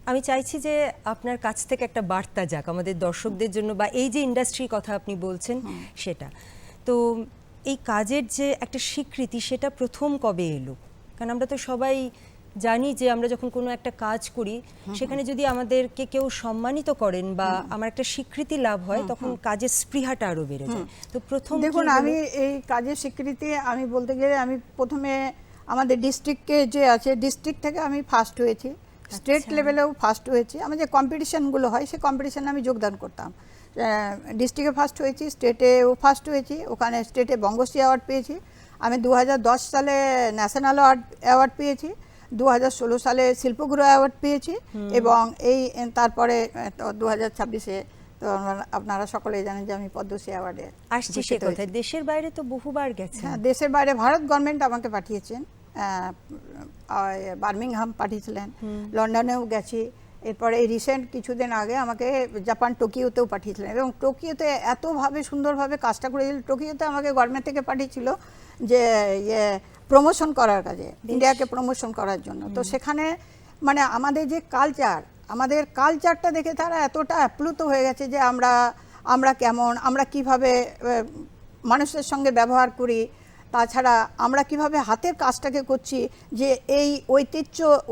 আমি চাইছি যে আপনার কাছ থেকে একটা বার্তা যাক আমাদের দর্শকদের জন্য, বা এই যে ইন্ডাস্ট্রির কথা আপনি বলছেন সেটা। তো এই কাজের যে একটা স্বীকৃতি, সেটা প্রথম কবে এলো? কারণ আমরা তো সবাই জানি যে আমরা যখন কোনো একটা কাজ করি সেখানে যদি আমাদেরকে কেউ সম্মানিত করেন বা আমার একটা স্বীকৃতি লাভ হয়, তখন কাজের স্পৃহাটা আরো বেড়ে যায়। তো প্রথম দেখুন, আমি এই কাজের স্বীকৃতি আমি বলতে গেলে, আমি প্রথমে আমাদের ডিস্ট্রিক্টে যে আছে, ডিস্ট্রিক্ট থেকে আমি ফার্স্ট হয়েছি, স্টেট লেভেলেও ফার্স্ট হয়েছি। আমার যে কম্পিটিশনগুলো হয় সেই কম্পিটিশনে আমি যোগদান করতাম। ডিস্ট্রিক্টে ফার্স্ট হয়েছি, স্টেটেও ফার্স্ট হয়েছি, ওখানে স্টেটে বঙ্গশ্রী অ্যাওয়ার্ড পেয়েছি। আমি 2010 সালে ন্যাশনাল অ্যাওয়ার্ড পেয়েছি, 2016 সালে শিল্পগুরু অ্যাওয়ার্ড পেয়েছি, এবং এই তারপরে 2026-এ তো আপনারা সকলেই জানেন যে আমি পদ্মশ্রী অ্যাওয়ার্ডে আসছি। সে কথায় দেশের বাইরে তো বহুবার গেছে। হ্যাঁ, দেশের বাইরে ভারত গভর্নমেন্ট আমাকে পাঠিয়েছেন, বার্মিংহাম পাঠিয়েছিলেন, লন্ডনেও গেছি। এরপরে এই রিসেন্ট কিছুদিন আগে আমাকে জাপান টোকিওতেও পাঠিয়েছিলেন, এবং টোকিওতে এতভাবে সুন্দরভাবে কাজটা করেছিল। টোকিওতে আমাকে গভর্নমেন্ট থেকে পাঠিয়েছিল যে প্রমোশন করার কাজে, ইন্ডিয়াকে প্রমোশন করার জন্য। তো সেখানে মানে আমাদের যে আমাদের কালচারটা দেখে তারা এতটা আপ্লুত হয়ে গেছে যে আমরা কেমন, আমরা কিভাবে মানুষের সঙ্গে ব্যবহার করি, তাছাড়া আমরা কিভাবে হাতের কাজটাকে করছি, যে এই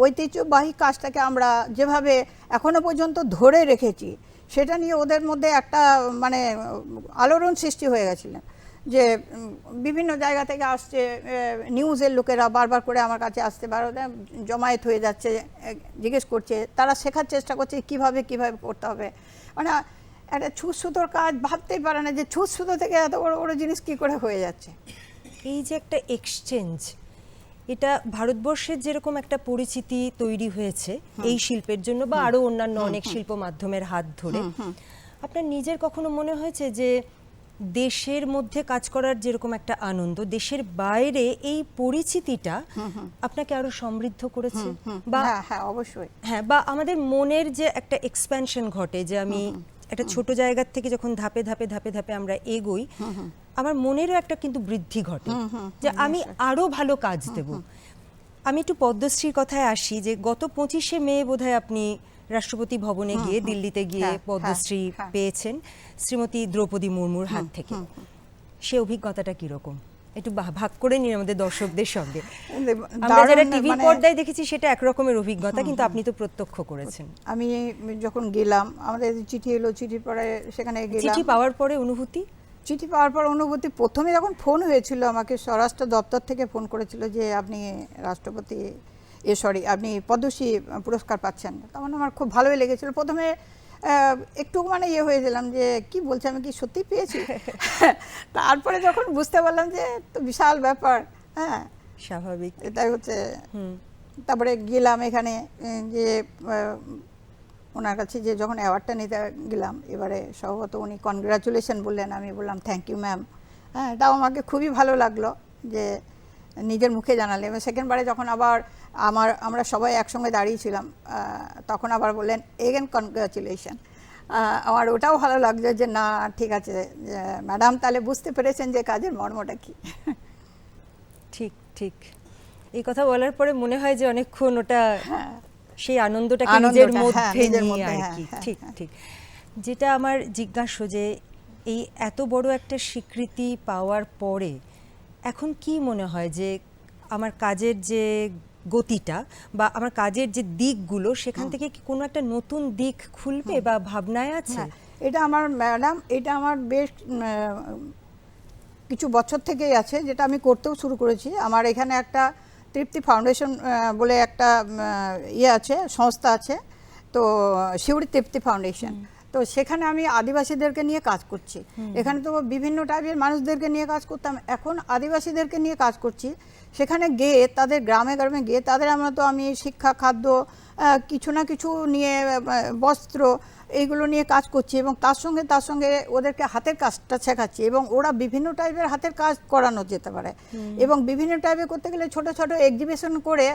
ঐতিহ্যবাহী কাজটাকে আমরা যেভাবে এখনো পর্যন্ত ধরে রেখেছি, সেটা নিয়ে ওদের মধ্যে একটা মানে আলোড়ন সৃষ্টি হয়ে গেছিলেন। যে বিভিন্ন জায়গা থেকে আসছে, নিউজের লোকেরা বারবার করে আমার কাছে আসতে জমায়েত হয়ে যাচ্ছে, জিজ্ঞেস করছে, তারা শেখার চেষ্টা করছে কিভাবে করতে হবে। মানে একটা ছুঁচ সুতোর কাজ ভাবতেই পারে না যে ছুঁচ সুতো থেকে এত বড় বড় জিনিস কি করে হয়ে যাচ্ছে। এই যে একটা এক্সচেঞ্জ, এটা ভারতবর্ষের যেরকম একটা পরিচিতি তৈরি হয়েছে এই শিল্পের জন্য, বা আরো অন্যান্য অনেক শিল্প মাধ্যমের হাত ধরে, আপনার নিজের কখনো মনে হয়েছে যে দেশের মধ্যে কাজ করার যেরকম একটা আনন্দ, দেশের বাইরে এই পরিচিতিটা আপনাকে আরো সমৃদ্ধ করেছে বা হ্যাঁ হ্যাঁ অবশ্যই। হ্যাঁ, বা আমাদের মনের যে একটা এক্সপ্যানশন ঘটে, যে আমি একটা ছোট জায়গা থেকে যখন ধাপে ধাপে ধাপে ধাপে আমরা এগোই, আমার মনেরও একটা কিন্তু বৃদ্ধি ঘটে যে আমি আরো ভালো কাজ দেব। আমি একটু পদ্মশ্রীর কথায় আসি, যে গত 25শে মে বোধহয় আপনি রাষ্ট্রপতি ভবনে গিয়ে, দিল্লিতে গিয়ে হ্যাঁ, পদ্মশ্রী হ্যাঁ। পেয়েছেন শ্রীমতী দ্রৌপদী মুর্মুর হাত থেকে। সে অভিজ্ঞতাটা কিরকম একটু ভাগ করে নিন আমাদের দর্শকদের সঙ্গে। আমরা যারা দারুণ, টিভির মানে পর্দায় দেখেছি সেটা একরকমের অভিজ্ঞতা, কিন্তু আপনি তো প্রত্যক্ষ করেছেন। আমি যখন গেলাম, আমাদের চিঠি এলো, চিঠি পড়ে সেখানে গেলাম। চিঠি পাওয়ার পরে অনুভূতি? চিঠি পাওয়ার পর অনুভূতি, প্রথমে যখন ফোন হয়েছিল আমাকে স্বরাষ্ট্র দপ্তর থেকে ফোন করেছিল যে আপনি রাষ্ট্রপতি আপনি পদ্মশ্রী পুরস্কার পাচ্ছেন, তখন আমার খুব ভালোই লেগেছিল। প্রথমে একটু মানে ইয়ে হয়েছিলাম যে কি বলছে, আমি কি সত্যি পেয়েছি? তারপরে যখন বুঝতে পারলাম যে তো বিশাল ব্যাপার, হ্যাঁ স্বাভাবিক, এটাই হচ্ছে। তারপরে গেলাম এখানে যে ওনার কাছে, যে যখন অ্যাওয়ার্ডটা নিতে গেলাম, এবারে সম্ভবত উনি কনগ্রাচুলেশন বললেন, আমি বললাম থ্যাংক ইউ ম্যাম। হ্যাঁ, এটাও আমাকে খুবই ভালো লাগলো যে নিজের মুখে জানালেন। এবং সেকেন্ডবারে যখন আবার আমরা সবাই একসঙ্গে দাঁড়িয়েছিলাম, তখন আবার বললেন এগেন কনগ্রাচুলেশন। আমার ওটাও ভালো লাগছে যে না ঠিক আছে ম্যাডাম, তাহলে বুঝতে পেরেছেন যে কাজের মর্মটা কি। ঠিক ঠিক। এই কথা বলার পরে মনে হয় যে অনেকক্ষণ ওটা সেই আনন্দটাকে নিজের মধ্যে নিয়ে আর কি। ঠিক ঠিক। যেটা আমার জিজ্ঞাসা, যে এই এত বড় একটা স্বীকৃতি পাওয়ার পরে এখন কি মনে হয় যে আমার কাজের যে গতিটা বা আমার কাজের যে দিকগুলো, সেখান থেকে কি কোনো একটা নতুন দিক খুলবে বা ভাবনায় আছে? এটা আমার ম্যাডাম, এটা আমার বেশ কিছু বছর থেকেই আছে, যেটা আমি করতেও শুরু করেছি। আমার এখানে একটা তৃপ্তি ফাউন্ডেশন বলে একটা ইয়ে আছে, সংস্থা আছে, তো শিউরি তৃপ্তি ফাউন্ডেশন। তো সেখানে আমি আদিবাসীদেরকে নিয়ে কাজ করছি। এখানে তো বিভিন্ন টাইপের মানুষদেরকে নিয়ে কাজ করতাম, এখন আদিবাসীদেরকে নিয়ে কাজ করছি। সেখানে গিয়ে তাদের গ্রামে গ্রামে গিয়ে তাদের আমি শিক্ষা, খাদ্য, কিছু না কিছু নিয়ে, বস্ত্র, এইগুলো নিয়ে কাজ করছি। এবং তার সঙ্গে ওদেরকে হাতের কাজটা শেখাচ্ছি, এবং ওরা বিভিন্ন টাইপের হাতের কাজ করানো যেতে পারে। এবং বিভিন্ন টাইপের করতে গেলে ছোট ছোট এক্সিবিশন করে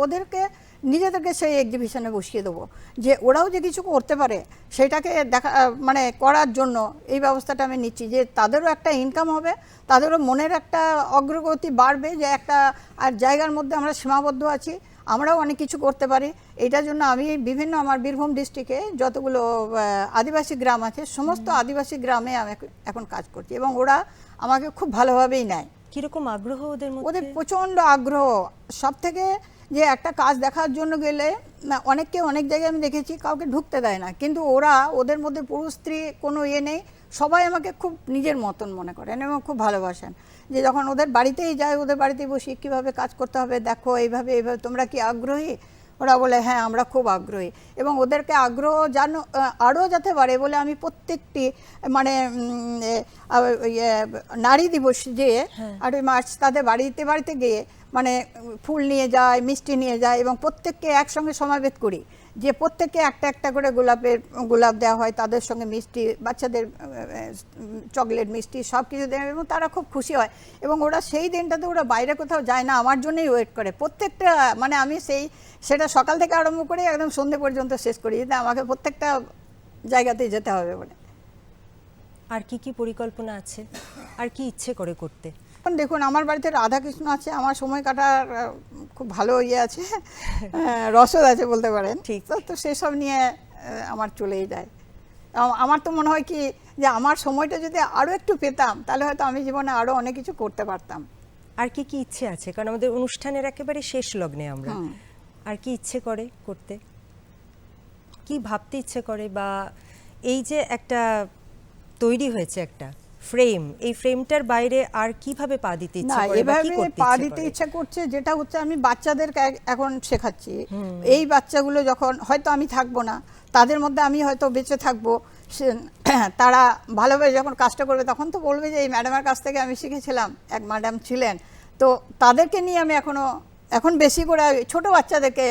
ওদেরকে নিজেদেরকে সেই এক্সিবিশনে বসিয়ে দেবো, যে ওরাও যে কিছু করতে পারে সেটাকে দেখা, মানে করার জন্য এই ব্যবস্থাটা আমি নিচ্ছি, যে তাদেরও একটা ইনকাম হবে, তাদেরও মনের একটা অগ্রগতি বাড়বে, যে একটা আর জায়গার মধ্যে আমরা সীমাবদ্ধ আছি, আমরাও অনেক কিছু করতে পারি। এটার জন্য আমি বিভিন্ন আমার বীরভূম ডিস্ট্রিক্টে যতগুলো আদিবাসী গ্রাম আছে, সমস্ত আদিবাসী গ্রামে আমি এখন কাজ করছি, এবং ওরা আমাকে খুব ভালোভাবেই নেয়। কিরকম আগ্রহ ওদের মধ্যে? ওদের প্রচণ্ড আগ্রহ। সব থেকে যে একটা কাজ দেখার জন্য গেলে অনেককে অনেক জায়গায় আমি দেখেছি কাউকে ঢুকতে দেয় না, কিন্তু ওদের মধ্যে পুরুষ স্ত্রী কোনো ইয়ে নেই, সবাই আমাকে খুব নিজের মতন মনে করেন এবং খুব ভালোবাসেন। যে যখন ওদের বাড়িতেই যায়, ওদের বাড়িতেই বসি, কীভাবে কাজ করতে হবে দেখো, এইভাবে তোমরা কি আগ্রহী? ওরা বলে হ্যাঁ আমরা খুব আগ্রহী। এবং ওদেরকে আগ্রহ আরও যাতে বাড়ে বলে আমি প্রত্যেকটি মানে নারী দিবস যে 8ই মার্চ তাদের বাড়িতে বাড়িতে গিয়ে মানে ফুল নিয়ে যায়, মিষ্টি নিয়ে যায়, এবং প্রত্যেককে একসঙ্গে সমাবেত করি, যে প্রত্যেককে একটা একটা করে গোলাপ দেওয়া হয়, তাদের সঙ্গে মিষ্টি, বাচ্চাদের চকলেট, মিষ্টি সব কিছু দেয়, এবং তারা খুব খুশি হয়। এবং ওরা সেই দিনটাতে ওরা বাইরে কোথাও যায় না, আমার জন্যই ওয়েট করে প্রত্যেকটা, মানে আমি সেটা সকাল থেকে আরম্ভ করে একদম সন্ধ্যে পর্যন্ত শেষ করি, যাতে আমাকে প্রত্যেকটা জায়গাতেই যেতে হবে বলে। আর কি কি পরিকল্পনা আছে, আর কি ইচ্ছে করে করতে? দেখুন, আমার বাড়িতে রাধাকৃষ্ণ আছে, আমার সময় কাটার খুব ভালো ইয়ে আছে, রসদ আছে বলতে পারেন। ঠিক। তো সেসব নিয়ে আমার চলেই যায়। আমার তো মনে হয় কি যে আমার সময়টা যদি আরও একটু পেতাম, তাহলে হয়তো আমি জীবনে আরও অনেক কিছু করতে পারতাম। আর কি কি ইচ্ছে আছে? কারণ আমাদের অনুষ্ঠানের একেবারে শেষ লগ্নে আমরা। আর কি ইচ্ছে করে করতে, কি ভাবতে ইচ্ছে করে, বা এই যে একটা তৈরি হয়েছে একটা ফ্রেম, এই ফ্রেমটার বাইরে আর কিভাবে পা দিতে ইচ্ছে করে বা কি করতে পা দিতে ইচ্ছা করছে, যেটা হচ্ছে আমি বাচ্চাদেরকে এখন শেখাচ্ছি। এই বাচ্চাগুলো যখন হয়তো আমি থাকবো না, তাদের মধ্যে আমি হয়তো বেঁচে থাকবো, তারা ভালোভাবে যখন কাজটা করবে তখন তো বলবে যে এই ম্যাডামের কাছ থেকে আমি শিখেছিলাম, এক ম্যাডাম ছিলেন। তো তাদেরকে নিয়ে আমি এখন বেশি করে ছোট বাচ্চাদেরকে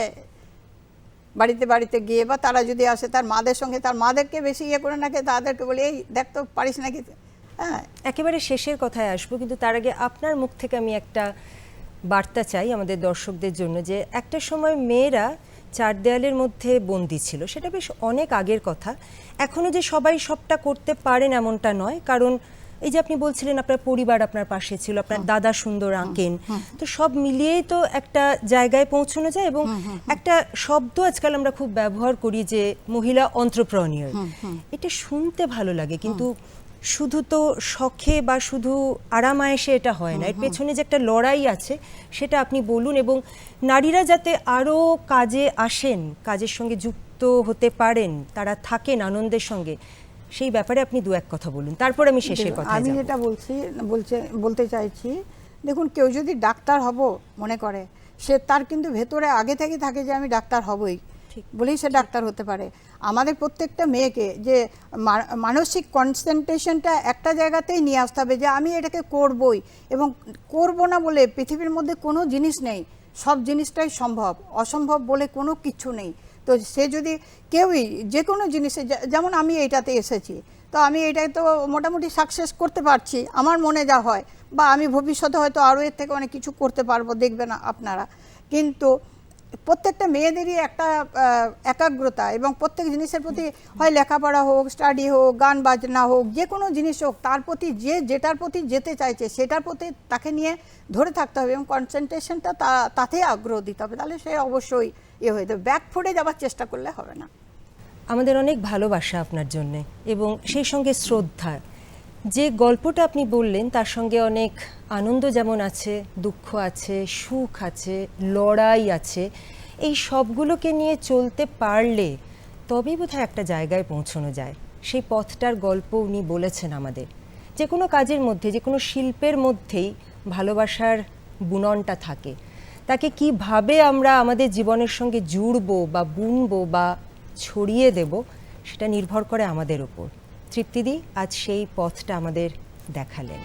বাড়িতে বাড়িতে গিয়ে, বা তারা যদি আসে তার মাদের সঙ্গে, তার মাদেরকে বেশি ইয়ে করে নাকি তাদেরকে বলি এই দেখ তো পারিস নাকি, হ্যাঁ, একেবারে শেষের কথায় আসবো, কিন্তু তার আগে আপনার মুখ থেকে আমি একটা বার্তা চাই আমাদের দর্শকদের জন্য, যে একটা সময় মেয়েরা চার দেয়ালের মধ্যে বন্দি ছিল, সেটা বেশ অনেক আগের কথা। এখনো যে সবাই সবটা করতে পারেন এমনটা নয়, কারণ এই যে আপনি বলছিলেন আপনার পরিবার আপনার পাশে ছিল, আপনার দাদা সুন্দর আঁকেন, তো সব মিলিয়েই তো একটা জায়গায় পৌঁছানো যায়। এবং একটা শব্দ আজকাল আমরা খুব ব্যবহার করি যে মহিলা এন্টারপ্রেনিউর, এটা শুনতে ভালো লাগে, কিন্তু শুধু তো শখে বা শুধু আরামায়েশে এটা হয় না, এর পেছনে যে একটা লড়াই আছে সেটা আপনি বলুন। এবং নারীরা যাতে আরও কাজে আসেন, কাজের সঙ্গে যুক্ত হতে পারেন, তারা থাকেন আনন্দের সঙ্গে, সেই ব্যাপারে আপনি দু এক কথা বলুন, তারপর আমি শেষের কথা। আমি যেটা বলতে চাইছি, দেখুন, কেউ যদি ডাক্তার হব মনে করে, সে তার কিন্তু ভেতরে আগে থেকে থাকে যে আমি ডাক্তার হবই বলেই সে ডাক্তার হতে পারে। আমাদের প্রত্যেকটা মেয়েকে যে মানসিক কনসেন্ট্রেশনটা একটা জায়গাতেই নিয়ে আসতে হবে, যে আমি এটাকে করবই, এবং করব না বলে পৃথিবীর মধ্যে কোনো জিনিস নেই, সব জিনিসটাই সম্ভব, অসম্ভব বলে কোনো কিছু নেই। তো সে যদি কেউই যে কোনো জিনিসে, যেমন আমি এইটাতে এসেছি, তো আমি এটাই তো মোটামুটি সাকসেস করতে পারছি আমার মনে যা হয়, বা আমি ভবিষ্যতে হয়তো আরও এর থেকে অনেক কিছু করতে পারবো, দেখবেন আপনারা। কিন্তু প্রত্যেকটা মেয়েদেরই একটা একাগ্রতা, এবং প্রত্যেক জিনিসের প্রতি, হয় লেখাপড়া হোক, স্টাডি হোক, গান বাজনা হোক, যে কোনো জিনিস হোক, তার প্রতি যেটার প্রতি যেতে চাইছে সেটার প্রতি তাকে নিয়ে ধরে থাকতে হবে, এবং কনসেন্ট্রেশনটা তাতেই আগ্রহ দিতে হবে, তাহলে সে অবশ্যই হয়ে যাবে। ব্যাকফুটে যাওয়ার চেষ্টা করলে হবে না। আমাদের অনেক ভালোবাসা আপনার জন্যে, এবং সেই সঙ্গে শ্রদ্ধা। যে গল্পটা আপনি বললেন তার সঙ্গে অনেক আনন্দ যেমন আছে, দুঃখ আছে, সুখ আছে, লড়াই আছে, এই সবগুলোকে নিয়ে চলতে পারলে তবেই বোধহয় একটা জায়গায় পৌঁছানো যায়। সেই পথটার গল্প উনি বলেছেন আমাদের। যে কোনো কাজের মধ্যে, যে কোনো শিল্পের মধ্যেই ভালোবাসার বুননটা থাকে। তাকে কিভাবে আমরা আমাদের জীবনের সঙ্গে জুড়বো বা বুনবো বা ছড়িয়ে দেব, সেটা নির্ভর করে আমাদের উপর। তৃপ্তিদি আজ সেই পথটা আমাদের দেখালেন।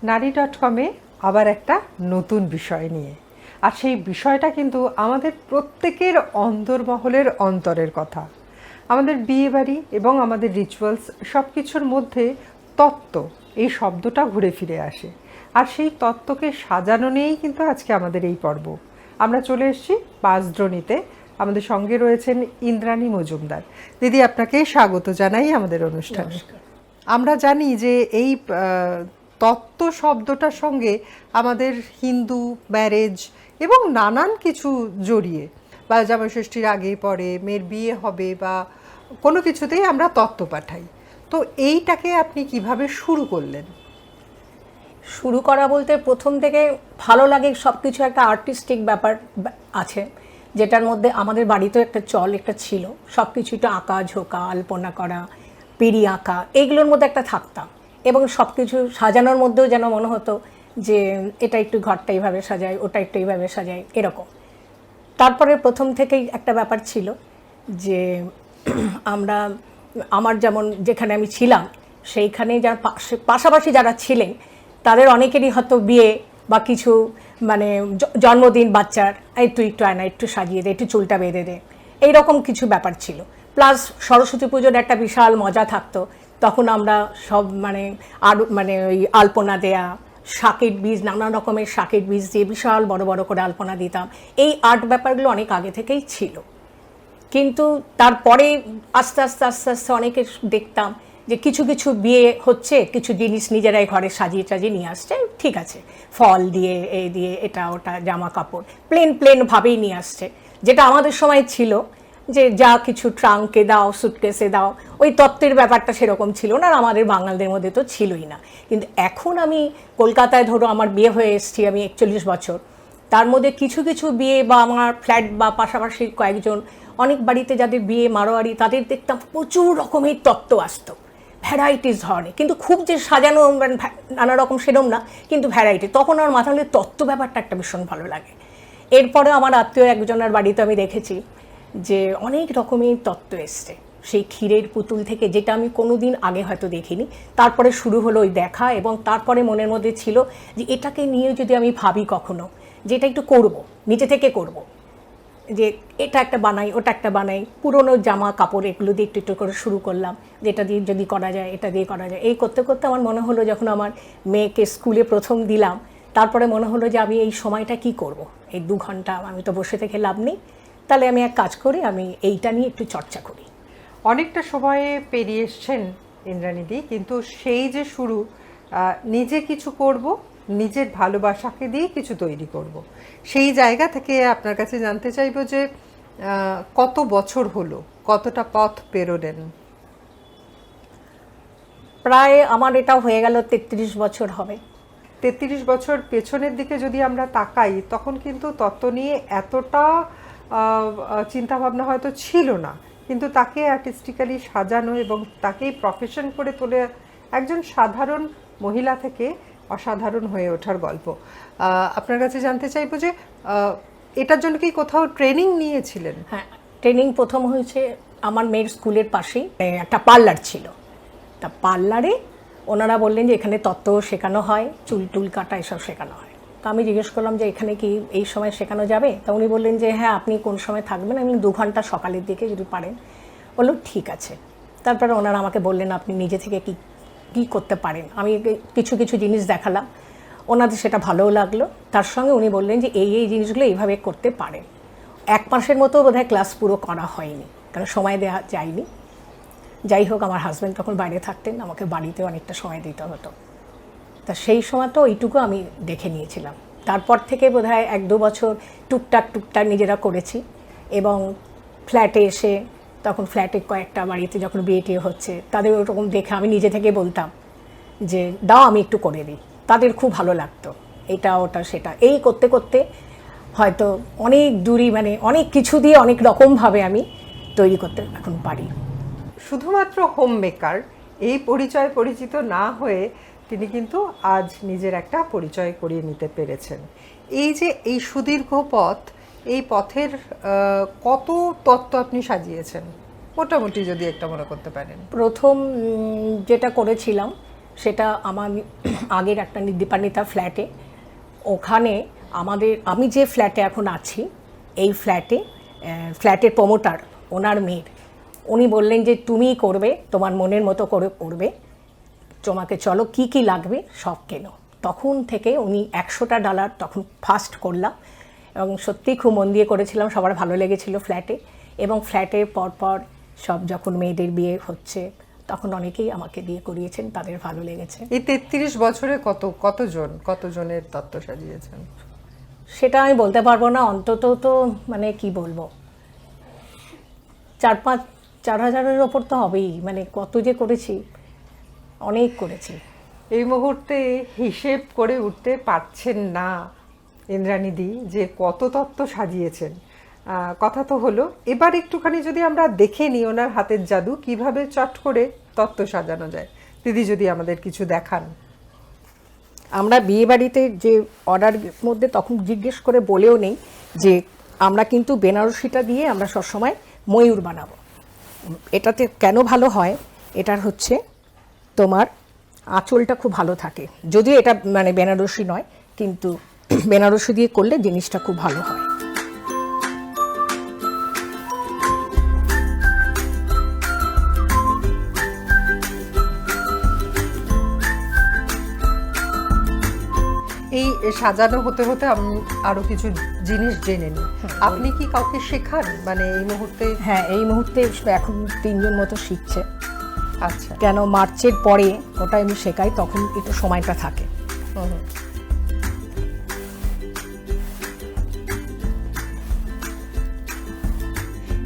নারী.com-এ আবার একটা নতুন বিষয় নিয়ে, আর সেই বিষয়টা কিন্তু আমাদের প্রত্যেকের অন্তর্মহলের অন্তরের কথা। আমাদের বিয়েবাড়ি এবং আমাদের রিচুয়ালস সব কিছুর মধ্যে তত্ত্ব, এই শব্দটা ঘুরে ফিরে আসে, আর সেই তত্ত্বকে সাজানো নিয়েই কিন্তু আজকে আমাদের এই পর্ব। আমরা চলে এসেছি বাঁশদ্রোণীতে। আমাদের সঙ্গে রয়েছেন ইন্দ্রাণী মজুমদার। দিদি, আপনাকে স্বাগত জানাই আমাদের অনুষ্ঠানে। আমরা জানি যে এই তত্ত্ব শব্দটার সঙ্গে আমাদের হিন্দু ম্যারেজ এবং নানান কিছু জড়িয়ে, বা জামাইষষ্ঠীর আগে পরে মেয়ের বিয়ে হবে বা কোনো কিছুতেই আমরা তত্ত্ব পাঠাই। তো এইটাকে আপনি কিভাবে শুরু করলেন? শুরু করা বলতে প্রথম থেকে ভালো লাগে, সব কিছু একটা আর্টিস্টিক ব্যাপার আছে, যেটার মধ্যে আমাদের বাড়িতেও একটা চল একটা ছিল, সব কিছু একটু আঁকা ঝোঁকা, আলপনা করা, পিড়ি আঁকা, এইগুলোর মধ্যে একটা থাকতাম। এবং সব কিছু সাজানোর মধ্যেও যেন মনে হতো যে এটা একটু ঘরটা এইভাবে সাজাই, ওটা একটু এইভাবে সাজাই, এরকম। তারপরে প্রথম থেকেই একটা ব্যাপার ছিল যে আমার যেমন যেখানে আমি ছিলাম সেইখানে যারা পাশাপাশি যারা ছিলেন তাদের অনেকেরই হয়তো বিয়ে বা কিছু মানে জন্মদিন বাচ্চার, একটু আয়না, একটু সাজিয়ে দে, একটু চুলটা বেঁধে দে, এইরকম কিছু ব্যাপার ছিল। প্লাস সরস্বতী পুজোর একটা বিশাল মজা থাকতো, তখন আমরা সব ওই আলপনা দেয়া, শাকের বীজ, নানা রকমের শাকের বীজ দিয়ে বিশাল বড় বড় করে আলপনা দিতাম। এই আর্ট ব্যাপারগুলো অনেক আগে থেকেই ছিল, কিন্তু তারপরে আস্তে আস্তে অনেকে দেখতাম যে কিছু কিছু বিয়ে হচ্ছে, কিছু জিনিস নিজেরাই ঘরে সাজিয়ে টাজিয়ে নিয়ে আসছে, ঠিক আছে, ফল দিয়ে, এই দিয়ে, এটা ওটা, জামা কাপড় প্লেন ভাবেই নিয়ে আসছে। যেটা আমাদের সময় ছিল যে যা কিছু ট্রাঙ্কে দাও, সুটকেসে দাও, ওই তত্ত্বের ব্যাপারটা সেরকম ছিল না, আর আমাদের বাঙালদের মধ্যে তো ছিলই না। কিন্তু এখন আমি কলকাতায়, ধরো আমার বিয়ে হয়ে এসেছি, আমি 41 বছর, তার মধ্যে কিছু কিছু বিয়ে বা আমার ফ্ল্যাট বা পাশাপাশি কয়েকজন অনেক বাড়িতে যাদের বিয়ে মারোয়ারি, তাদের দেখতাম প্রচুর রকমের তত্ত্ব আসতো, ভ্যারাইটিস ধরনের, কিন্তু খুব যে সাজানো নানা রকম সেরম না, কিন্তু ভ্যারাইটি। তখন আমার মাথা হলে তত্ত্ব ব্যাপারটা একটা ভীষণ ভালো লাগে। এরপরে আমার আত্মীয় একজনের বাড়িতে আমি দেখেছি যে অনেক রকমের তত্ত্ব এসছে, সেই ক্ষীরের পুতুল থেকে, যেটা আমি কোনোদিন আগে হয়তো দেখিনি। তারপরে শুরু হলো ওই দেখা, এবং তারপরে মনের মধ্যে ছিল যে এটাকে নিয়ে যদি আমি ভাবি কখনো, যে এটা একটু করবো, নিজে থেকে করব। যে এটা একটা বানাই, ওটা একটা বানাই, পুরনো জামা কাপড় এগুলো দিয়ে একটু একটু করে শুরু করলাম, যেটা দিয়ে যদি করা যায় এটা দিয়ে করা যায়। এই করতে করতে আমার মনে হলো যখন আমার মেয়েকে স্কুলে প্রথম দিলাম, তারপরে মনে হলো যে আমি এই সময়টা কি করব, এই 2 ঘন্টা আমি তো বসে থেকে লাভ নেই, তাহলে আমি এক কাজ করি, আমি এইটা নিয়ে একটু চর্চা করি। অনেকটা সময়ে পেরিয়ে এসছেন ইন্দ্রাণীদি, কিন্তু সেই যে শুরু, নিজে কিছু করব, নিজের ভালোবাসাকে দিয়ে কিছু তৈরি করব, সেই জায়গা থেকে আপনার কাছে জানতে চাইবো যে কত বছর হলো, কতটা পথ পেরোলেন? প্রায় আমার এটা হয়ে গেল 33 বছর হবে। 33 বছর পেছনের দিকে যদি আমরা তাকাই, তখন কিন্তু তত্ত্ব নিয়ে এতটা চিন্তাভাবনা হয়তো ছিল না, কিন্তু তাকে আর্টিস্টিক্যালি সাজানো এবং তাকেই প্রফেশন করে তোলে একজন সাধারণ মহিলা থেকে অসাধারণ হয়ে ওঠার গল্প। আপনার কাছে জানতে চাইবো যে এটার জন্য কি কোথাও ট্রেনিং নিয়েছিলেন? হ্যাঁ, ট্রেনিং প্রথম হয়েছে আমার মেয়ের স্কুলের পাশেই একটা পার্লার ছিল, তা পার্লারে ওনারা বললেন যে এখানে তত্ত্ব শেখানো হয়, চুল টুল কাটা এসব শেখানো হয়। তো আমি জিজ্ঞেস করলাম যে এখানে কি এই সময় শেখানো যাবে? তা উনি বললেন যে হ্যাঁ, আপনি কোন সময় থাকবেন? আমি 2 ঘন্টা সকালের দিকে যদি পারেন। বললো ঠিক আছে। তারপরে ওনারা আমাকে বললেন আপনি নিজে থেকে কি কি করতে পারেন। আমি কিছু কিছু জিনিস দেখালাম, ওনাদের সেটা ভালোও লাগলো। তার সঙ্গে উনি বললেন যে এই জিনিসগুলো এইভাবে করতে পারেন। 1 মাসের মতো বোধহয় ক্লাস পুরো করা হয়নি, কারণ সময় দেওয়া যায়নি। যাই হোক, আমার হাজব্যান্ড তখন বাইরে থাকতেন, আমাকে বাড়িতে অনেকটা সময় দিতে হতো, তা সেই সময়টা ওইটুকু আমি দেখে নিয়েছিলাম। তারপর থেকে বোধহয় 1-2 বছর টুকটাক নিজেরা করেছি। এবং ফ্ল্যাটে এসে, তখন ফ্ল্যাটে কয়েকটা বাড়িতে যখন বিয়ে টিয়ে হচ্ছে, তাদের ওরকম দেখে আমি নিজে থেকে বলতাম যে দাও আমি একটু করে দিই, তাদের খুব ভালো লাগতো, এটা ওটা সেটা। এই করতে করতে হয়তো অনেক দূরই, মানে অনেক কিছু দিয়ে অনেক রকমভাবে আমি তৈরি করতে এখন পারি। শুধুমাত্র হোম মেকার এই পরিচয় পরিচিত না হয়ে তিনি কিন্তু আজ নিজের একটা পরিচয় করিয়ে নিতে পেরেছেন। এই যে এই সুদীর্ঘ পথ, এই পথের কত তত্ত্ব আপনি সাজিয়েছেন মোটামুটি যদি একটা মনে করতে পারেন? প্রথম যেটা করেছিলাম সেটা আমার আগের একটা দীপান্বিতা ফ্ল্যাটে, ওখানে আমি যে ফ্ল্যাটে এখন আছি, এই ফ্ল্যাটের প্রমোটার ওনার মেয়ের, উনি বললেন যে তুমিই করবে, তোমার মনের মতো করে করবে, তোমাকে চলো কি কি লাগবে সব কেনো। তখন থেকে উনি 100টা ডলার তখন ফার্স্ট করলাম, এবং সত্যিই খুব মন দিয়ে করেছিলাম, সবার ভালো লেগেছিল ফ্ল্যাটে। এবং ফ্ল্যাটে পরপর সব যখন মেয়েদের বিয়ে হচ্ছে, তখন অনেকেই আমাকে দিয়ে করিয়েছেন, তাদের ভালো লেগেছে। এই 33 বছরে কতজনের তত্ত্ব সাজিয়েছেন? সেটা আমি বলতে পারবো না, অন্তত তো মানে কি বলবো, 4,000-5,000-4,000-এর ওপর তো হবেই, মানে কত যে করেছি, অনেক করেছি। এই মুহূর্তে হিসেব করে উঠতে পারছেন না ইন্দ্রাণীদি যে কত তত্ত্ব সাজিয়েছেন। কথা তো হলো, এবার একটুখানি যদি আমরা দেখে নিই ওনার হাতের জাদু, কিভাবে চট করে তত্ত্ব সাজানো যায়। দিদি যদি আমাদের কিছু দেখান। আমরা বিয়েবাড়িতে যে অর্ডারের মধ্যে তখন জিজ্ঞেস করে বলেও নেই যে আমরা কিন্তু বেনারসিটা দিয়ে আমরা সবসময় ময়ূর বানাবো। এটাতে কেন ভালো হয়, এটার হচ্ছে তোমার আঁচলটা খুব ভালো থাকে, যদিও এটা মানে বেনারসি নয়, কিন্তু বেনারসি দিয়ে করলে জিনিসটা খুব ভালো হয়। এই সাজানো হতে হতে আমি আরো কিছু জিনিস জেনে নিই। আপনি কি কাউকে শেখান মানে এই মুহূর্তে? হ্যাঁ, এই মুহূর্তে এখন 3 জন মতো শিখছে। আচ্ছা, কেন মার্চের পরে ওটা আমি শেখাই, তখন একটু সময়টা থাকে।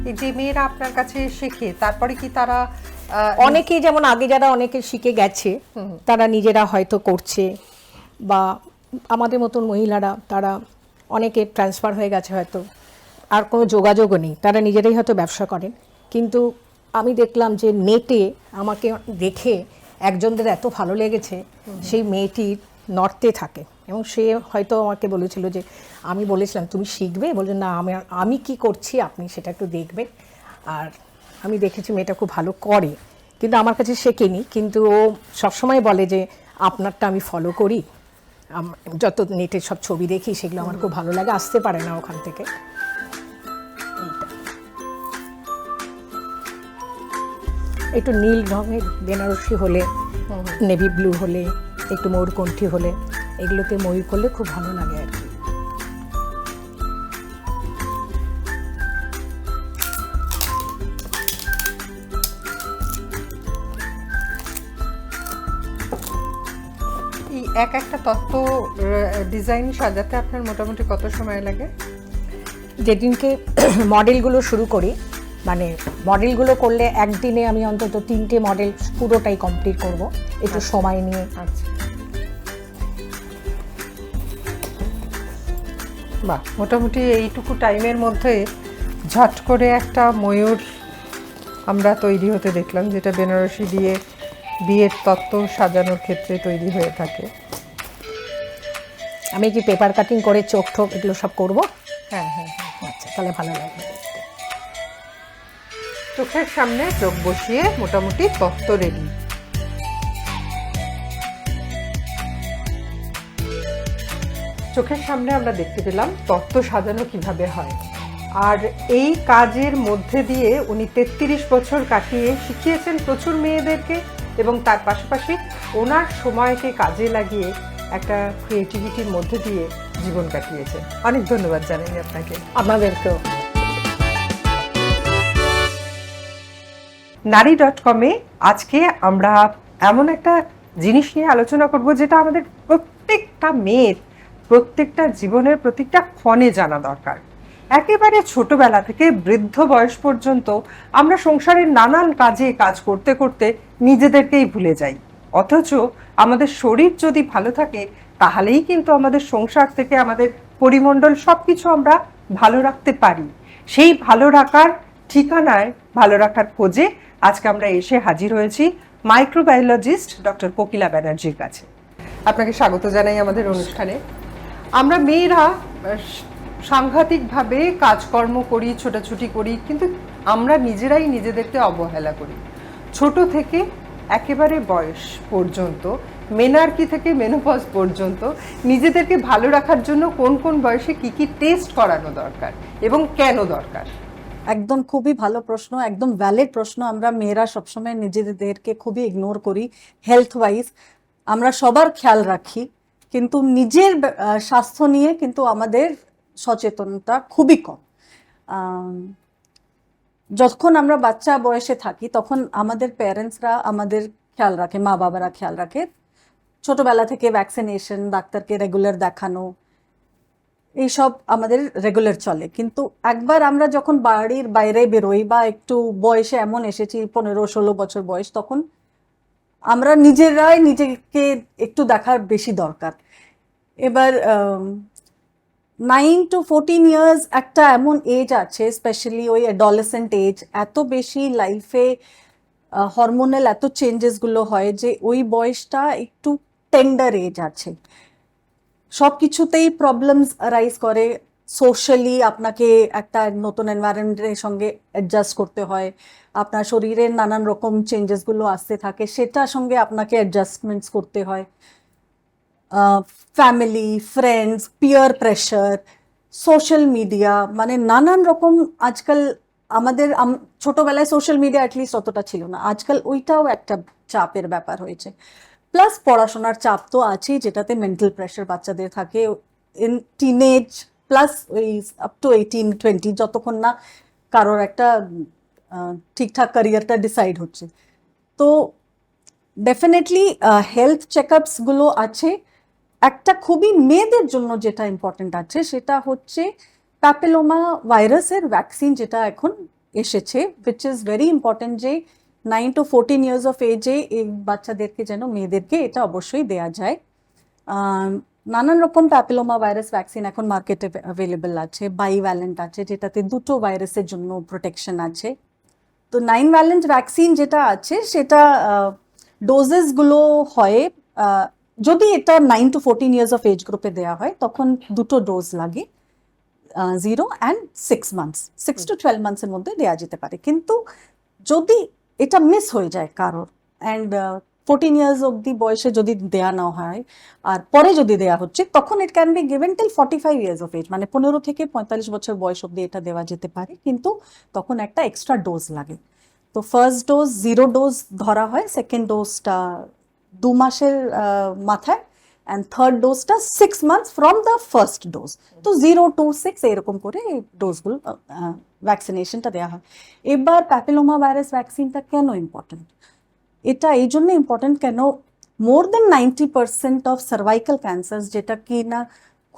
এই যে মেয়েরা আপনার কাছে শেখে, তারপরে কি তারা অনেকেই, যেমন আগে যারা অনেকে শিখে গেছে, তারা নিজেরা হয়তো করছে, বা আমাদের মতন মহিলারা তারা অনেকে ট্রান্সফার হয়ে গেছে, হয়তো আর কোনো যোগাযোগও নেই, তারা নিজেরাই হয়তো ব্যবসা করেন। কিন্তু আমি দেখলাম যে নেটে আমাকে দেখে একজনদের এত ভালো লেগেছে, সেই মেয়েটি নর্থে থাকে, এবং সে হয়তো আমাকে বলেছিল যে, আমি বলেছিলাম তুমি শিখবে, বলছে না আমি কি করছি আপনি সেটা একটু দেখবেন। আর আমি দেখেছি মেয়েটা খুব ভালো করে, কিন্তু আমার কাছে শেখেনি, কিন্তু ও সবসময় বলে যে আপনারটা আমি ফলো করি, যত নেটের সব ছবি দেখি সেগুলো আমার খুব ভালো লাগে, আসতে পারে না ওখান থেকে। একটু নীল রঙের বেনারসি হলে, নেভি ব্লু হলে, একটু ময়ূরকণ্ঠী হলে, এগুলোতে ময়ূর করলে খুব ভালো লাগে আর কি। এই এক একটা তত্ত্ব ডিজাইন সাজাতে আপনার মোটামুটি কত সময় লাগে? যেদিনকে মডেলগুলো শুরু করি, মানে মডেলগুলো করলে একদিনে আমি অন্তত 3টে মডেল পুরোটাই কমপ্লিট করব, একটু সময় নিয়ে। আচ্ছা, বাহ, মোটামুটি এইটুকু টাইমের মধ্যে ঝট করে একটা ময়ূর আমরা তৈরি হতে দেখলাম, যেটা বেনারসি দিয়ে বিয়ের তত্ত্ব সাজানোর ক্ষেত্রে তৈরি হয়ে থাকে। আমি কি পেপার কাটিং করে চোখ ঠোক এগুলো সব করব? হ্যাঁ হ্যাঁ হ্যাঁ, আচ্ছা, তাহলে ভালো লাগবে। চোখের সামনে চোখ বসিয়ে মোটামুটি তত্ত্ব রেডি। চোখের সামনে আমরা দেখতে পেলাম তত্ত্ব সাজানো কিভাবে হয়, আর এই কাজের মধ্যে দিয়ে উনি 33 বছর কাটিয়ে শিখিয়েছেন প্রচুর মেয়েদেরকে, এবং তার পাশাপাশি ওনার সময়কে কাজে লাগিয়ে একটা ক্রিয়েটিভিটির মধ্যে দিয়ে জীবন কাটিয়েছেন। অনেক ধন্যবাদ জানাই আপনাকে। আপনাদেরকেও। নারী.com-এ আজকে আমরা এমন একটা জিনিস নিয়ে আলোচনা করব যেটা আমাদের প্রত্যেকটা মেয়ের প্রত্যেকটা জীবনের প্রত্যেকটা ক্ষণে জানা দরকার। একেবারে ছোটবেলা থেকে বৃদ্ধ বয়স পর্যন্ত আমরা সংসারের নানান কাজে কাজ করতে করতে নিজেদেরকেই ভুলে যাই, অথচ আমাদের শরীর যদি ভালো থাকে তাহলেই কিন্তু আমাদের সংসার থেকে আমাদের পরিমণ্ডল সবকিছু আমরা ভালো রাখতে পারি। সেই ভালো রাখার ঠিকানায়, ভালো রাখার খোঁজে আজকে আমরা এসে হাজির হয়েছি মাইক্রোবায়োলজিস্ট ডক্টর কোকিলা ব্যানার্জির কাছে। আপনাকে স্বাগত জানাই আমাদের অনুষ্ঠানে। আমরা মেয়েরা সাংঘাতিকভাবে কাজকর্ম করি, ছোটাছুটি করি, কিন্তু আমরা নিজেরাই নিজেদেরকে অবহেলা করি। ছোট থেকে একেবারে বয়স পর্যন্ত, মেনার্কি থেকে মেনোপজ পর্যন্ত নিজেদেরকে ভালো রাখার জন্য কোন কোন বয়সে কি কি টেস্ট করানো দরকার এবং কেন দরকার? একদম খুবই ভালো প্রশ্ন, একদম ভ্যালিড প্রশ্ন। আমরা মেয়েরা সবসময় নিজেদেরকে খুবই ইগনোর করি। হেলথ ওয়াইজ আমরা সবার খেয়াল রাখি, কিন্তু নিজের স্বাস্থ্য নিয়ে কিন্তু আমাদের সচেতনতা খুবই কম। যখন আমরা বাচ্চা বয়সে থাকি তখন আমাদের প্যারেন্টসরা আমাদের খেয়াল রাখে, মা বাবারা খেয়াল রাখে। ছোটবেলা থেকে ভ্যাকসিনেশন, ডাক্তারকে রেগুলার দেখানো, এইসব আমাদের রেগুলার চলে। কিন্তু একবার আমরা যখন বাড়ির বাইরে বেরোই বা একটু বয়সে এমন এসেছি 15-16 বছর বয়স, তখন আমরা নিজেরাই নিজেকে একটু দেখার বেশি দরকার। এবার 9 to 14 ইয়ার্স একটা এমন এজ আছে, স্পেশালি ওই অ্যাডোলেসেন্ট এজ, এত বেশি লাইফে হরমোনাল এত চেঞ্জেসগুলো হয় যে ওই বয়সটা একটু টেন্ডার এজ আছে। সব কিছুতেই প্রবলেমস রাইজ করে। সোশ্যালি আপনাকে একটা নতুন এনভায়রনমেন্টের সঙ্গে অ্যাডজাস্ট করতে হয়, আপনার শরীরের নানান রকম চেঞ্জেসগুলো আসতে থাকে, সেটার সঙ্গে আপনাকে অ্যাডজাস্টমেন্টস করতে হয়। Family, friends, peer pressure, social media, মানে নানান রকম। আজকাল আমাদের ছোটবেলায় সোশ্যাল মিডিয়া অ্যাটলিস্ট অতটা ছিল না, আজকাল ওইটাও একটা চাপের ব্যাপার হয়েছে। প্লাস পড়াশোনার চাপ তো আছেই, যেটাতে মেন্টাল প্রেশার বাচ্চাদের থাকে ইন টিনেজ, প্লাস ওই আপ টু 18-20, যতক্ষণ না কারোর একটা ঠিকঠাক ক্যারিয়ারটা ডিসাইড হচ্ছে। তো ডেফিনেটলি হেলথ চেকআপসগুলো আছে। একটা খুবই মেয়েদের জন্য যেটা ইম্পর্টেন্ট আছে সেটা হচ্ছে প্যাপিলোমা ভাইরাসের ভ্যাকসিন, যেটা এখন এসেছে, উইচ ইজ ভেরি ইম্পর্টেন্ট, যে 9 to 14 ইয়ার্স অফ এজে এই বাচ্চাদেরকে যেন, মেয়েদেরকে এটা অবশ্যই দেয়া যায়। নানান রকম প্যাপিলোমা ভাইরাস ভ্যাকসিন এখন মার্কেটে অ্যাভেলেবল আছে। বাইভ্যালেন্ট আছে, যেটাতে 2টো ভাইরাসের জন্য প্রোটেকশন আছে। তো 9 ভ্যালেন্ট ভ্যাকসিন যেটা আছে সেটা ডোজেসগুলো হয়, যদি এটা 9 to 14 ইয়ার্স অফ এজ গ্রুপে দেওয়া হয় তখন 2টো ডোজ লাগে, 0 and 6 months, 6 to 12 মান্থসের মধ্যে দেওয়া যেতে পারে। কিন্তু যদি এটা মিস হয়ে যায় কারোর, অ্যান্ড 14 ইয়ার্স অব্দি বয়সে যদি দেয়া না হয় আর পরে যদি দেয়া হচ্ছে, তখন it can be given till 45 years of age, মানে 15 থেকে 45 বছর বয়স অব্দি এটা দেওয়া যেতে পারে, কিন্তু তখন একটা এক্সট্রা ডোজ লাগে। তো ফার্স্ট ডোজ 0 ডোজ ধরা হয়, সেকেন্ড ডোজটা 2 মাসের মাথায়, অ্যান্ড থার্ড ডোজটা 6 months from the first dose. তো 0 to 6 এরকম করে এই ডোজগুলো ভ্যাকসিনেশনটা দেওয়া হয়। এবার প্যাপিলোমা ভাইরাস ভ্যাকসিনটা কেন ইম্পর্টেন্ট? এটা এই জন্য ইম্পর্টেন্ট কেন, মোর দেন 90% অফ সার্ভাইকাল ক্যান্সার, যেটা কি না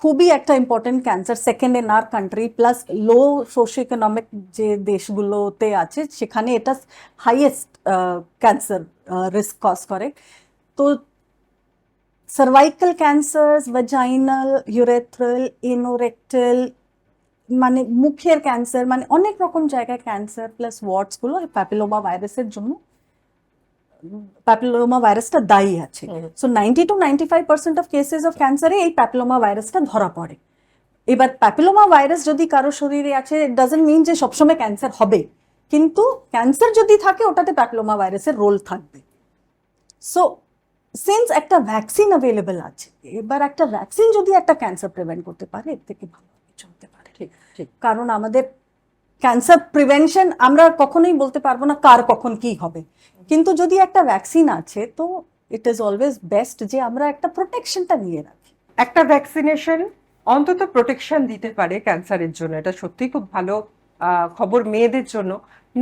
খুবই একটা important cancer, second in our country, plus low socio economic যে দেশগুলোতে আছে সেখানে এটা হাইয়েস্ট ক্যান্সার রিস্ক কজ করে। তো সার্ভাইকাল ক্যান্সার, ভ্যাজাইনাল, ইউরেথ্রাল, ইনোরেক্টাল, মানে মুখের ক্যান্সার, মানে অনেক রকম জায়গায় ক্যান্সার প্লাস ওয়ার্ডসগুলো প্যাপিলোমা ভাইরাসের জন্য, প্যাপিলোমা ভাইরাসটা দায়ী আছে। So 90 to 95% of cases of ক্যান্সারে এই প্যাপিলোমা ভাইরাসটা ধরা পড়ে। এবার প্যাপিলোমা ভাইরাস যদি কারো শরীরে আছে, ইট ডাজন্ট মিন যে সবসময় ক্যান্সার হবে, কিন্তু ক্যান্সার যদি থাকে ওটাতে প্যাপিলোমা ভাইরাসের রোল থাকবে। সো সিন্স একটা ভ্যাকসিন অ্যাভেলেবল আছে, এবার একটা ভ্যাকসিন যদি একটা ক্যান্সার প্রিভেন্ট করতে পারে, এর থেকে ভালো কিছু হতে পারে। ঠিক ঠিক। কারণ আমাদের ক্যান্সার প্রিভেনশন আমরা কখনোই বলতে পারবো না কার কখন কি হবে, কিন্তু যদি একটা ভ্যাকসিন আছে তো ইট ইজ অলওয়েজ বেস্ট যে আমরা একটা প্রোটেকশনটা নিয়ে রাখি। একটা ভ্যাকসিনেশন অন্তত প্রোটেকশন দিতে পারে ক্যান্সারের জন্য, এটা সত্যিই খুব ভালো খবর মেয়েদের জন্য।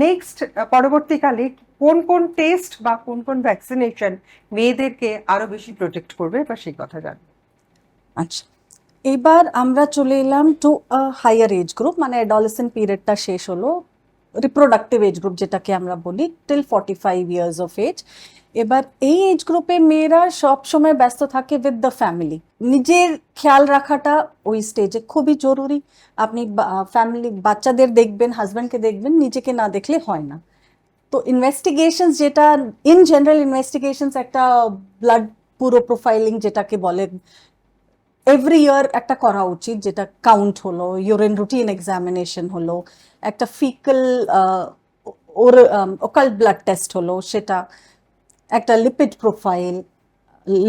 নেক্সট পরবর্তীকালে কোন কোন টেস্ট বা কোন কোন ভ্যাকসিনেশন মেয়েদেরকে আরো বেশি প্রোটেক্ট করবে বা সেই কথা জানবো। আচ্ছা, এবার আমরা চলে এলাম টু হায়ার এজ গ্রুপ, মানে অ্যাডোলেসেন্ট পিরিয়ডটা শেষ হলো, রিপ্রোডাক্টিভ এজ গ্রুপ যেটাকে আমরা বলি টিল 45 ইয়ার্স অফ এজ। এবার এই এজ গ্রুপে মেয়েরা সব সময় ব্যস্ত থাকে উইথ দ্য ফ্যামিলি, নিজের খেয়াল রাখাটা ওই স্টেজে খুবই জরুরি। আপনি ফ্যামিলি বাচ্চাদের দেখবেন, হাজব্যান্ডকে দেখবেন, নিজেকে না দেখলে হয় না। তো ইনভেস্টিগেশনস, যেটা ইন জেনারেল ইনভেস্টিগেশনস, একটা ব্লাড পুরো প্রোফাইলিং যেটাকে বলে, এভরি ইয়ার একটা করা উচিত, যেটা কাউন্ট হলো, ইউরিন রুটিন এক্সামিনেশন হলো, একটা ফিকাল ওকাল্ট ব্লাড টেস্ট হলো, সেটা একটা lipid profile,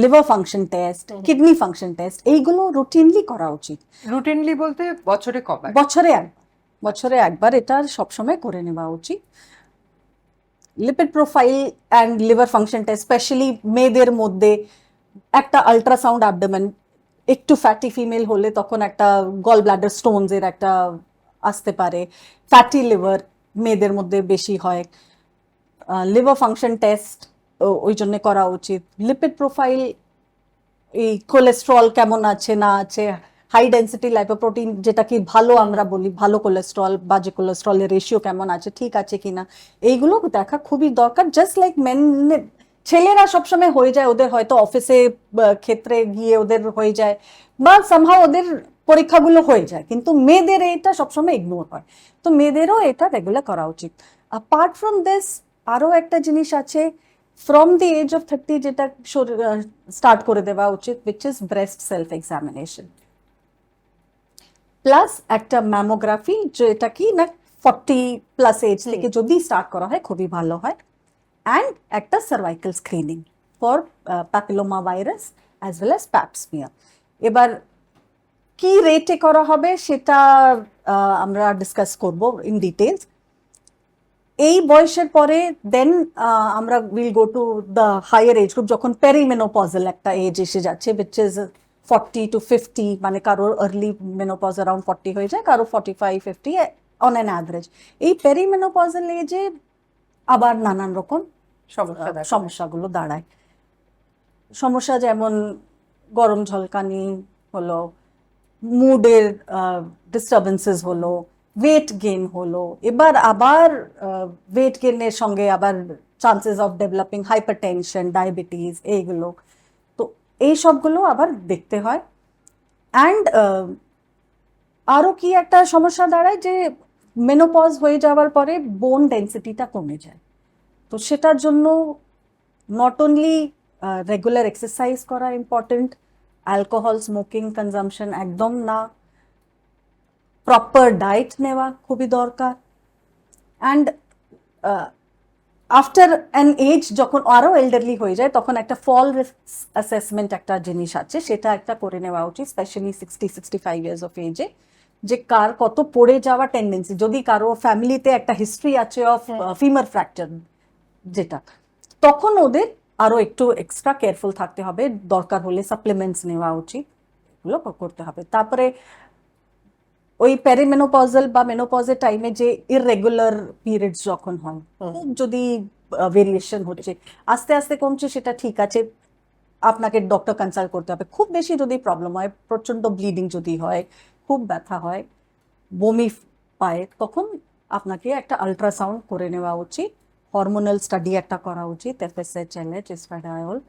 liver function test, kidney function test, এইগুলো রুটিনলি করা উচিত। রুটিনলি বলতে বছরে কবার? বছরে একবার এটা সবসময় করে নেওয়া উচিত। Lipid profile and liver function test, specially মেয়েদের মধ্যে একটা আল্ট্রাসাউন্ড অ্যাবডোমেন, একটু ফ্যাটি ফিমেল হলে তখন একটা গল ব্লাডার স্টোনস এর একটা আসতে পারে, ফ্যাটি লিভার মেয়েদের মধ্যে বেশি হয়, লিভার ফাংশন টেস্ট ওই জন্য করা উচিত। লিপিড প্রোফাইল, এই কোলেস্ট্রল কেমন আছে না আছে, হাই ডেন্সিটি লাইপোপ্রোটিন যেটা কি ভালো আমরা বলি, ভালো কোলেস্ট্রল, বাজে কোলেস্ট্রলের রেশিও কেমন আছে, ঠিক আছে কিনা, এইগুলো দেখা খুবই দরকার। জাস্ট লাইক মেন, ছেলেরা সবসময় হয়ে যায়, ওদের হয়তো অফিসে ক্ষেত্রে গিয়ে ওদের হয়ে যায় বা সামহাও ওদের পরীক্ষাগুলো হয়ে যায়, কিন্তু মেয়েদের এটা সবসময় ইগনোর হয়। তো মেয়েদেরও এটা রেগুলার করা উচিত। অ্যাপার্ট ফ্রম দিস আরও একটা জিনিস আছে, ফ্রম দি এজ অফ 30 যেটা স্টার্ট করে দেওয়া উচিত, which is breast self examination, plus একটা ম্যামোগ্রাফি, যেটা কি না 40+ এজ থেকে যদি স্টার্ট করা হয় খুবই ভালো হয়, অ্যান্ড একটা cervical screening for papilloma virus as well as প্যাপ smear. এবার কি রেটে করা হবে সেটা আমরা ডিসকাস করব ইন ডিটেলস। এই বয়সের পরে দেন আমরা will go to the higher age group, যখন পেরিমেনোপজাল একটা এজ এসে যাচ্ছে, উইচ ইজ 40 to 50, মানে কারোর আর্লি মেনোপজ অ্যারাউন্ড 40 হয়ে যায়, কারো 45-50 অন অ্যান অ্যাভারেজ। এই পেরিমেনোপজাল এজে আবার নানান রকম সমস্যাগুলো দাঁড়ায়। সমস্যা যেমন গরম ঝলকানি হলো, মুডের ডিস্টারবেন্সেস হলো, ওয়েট গেইন হলো, এবার আবার ওয়েট গেইনের সঙ্গে আবার chances of developing hypertension, diabetes, এইগুলো। তো এই সবগুলো আবার দেখতে হয়। অ্যান্ড আরও কি একটা সমস্যা দাঁড়ায় যে মেনোপজ হয়ে যাওয়ার পরে বোন ডেন্সিটিটা কমে যায়। তো সেটার জন্য নট অনলি রেগুলার এক্সারসাইজ করা ইম্পর্টেন্ট, অ্যালকোহল স্মোকিং কনজামশন একদম না, প্রপার ডায়েট নেওয়া খুবই দরকার। অ্যান্ড আফটার অ্যান এজ যখন আরও এল্ডারলি হয়ে যায়, তখন একটা ফল রিস্ক অ্যাসেসমেন্ট একটা জিনিস আছে, সেটা একটা করে নেওয়া উচিত, স্পেশালি 60-65 ইয়ার্স অফ এজে। যে কার কত পড়ে যাওয়া টেন্ডেন্সি, যদি কারো ফ্যামিলিতে একটা হিস্ট্রি আছে অফ ফিমার ফ্র্যাকচার যেটা, তখন ওদের আরো একটু এক্সট্রা কেয়ারফুল থাকতে হবে, দরকার হলে সাপ্লিমেন্টস নেওয়া উচিত, এগুলো করতে হবে। তারপরে ওই পেরিমেনোপজাল বা মেনোপজের টাইমে যে ইররেগুলার পিরিয়ডস যখন হয়, খুব যদি ভেরিয়েশন হচ্ছে, আস্তে আস্তে কমছে, সেটা ঠিক আছে, আপনাকে ডক্টর কনসাল্ট করতে হবে। খুব বেশি যদি প্রবলেম হয়, প্রচন্ড ব্লিডিং যদি হয়, খুব ব্যথা হয়, বমি পায়, তখন আপনাকে একটা আল্ট্রাসাউন্ড করে নেওয়া উচিত, হরমোনাল স্টাডি একটা করা উচিত, FSH, LH, এসপাডিওল,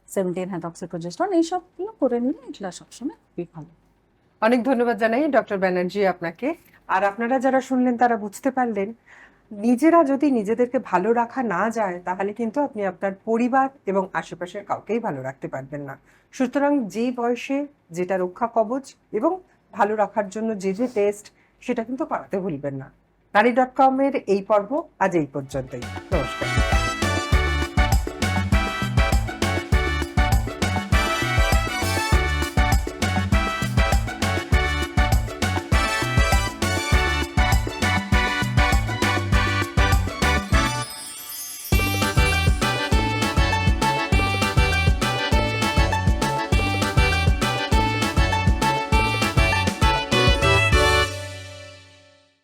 17-হাইড্রক্সিপ্রোজেস্টেরন, এইসবগুলো করে নিলে এটা সবসময় খুবই ভালো। অনেক ধন্যবাদ জানাই ডক্টর ব্যানার্জি আপনাকে। আর আপনারা যারা শুনলেন তারা বুঝতে পারলেন, নিজেরা যদি নিজেদেরকে ভালো রাখা না যায় তাহলে কিন্তু আপনি আপনার পরিবার এবং আশেপাশের কাউকেই ভালো রাখতে পারবেন না। সুতরাং যেই বয়সে যেটা রক্ষা কবচ এবং ভালো রাখার জন্য যে যে টেস্ট, সেটা কিন্তু করাতে ভুলবেন না। নারী.com-এর এই পর্ব আজ এই পর্যন্তই। নমস্কার।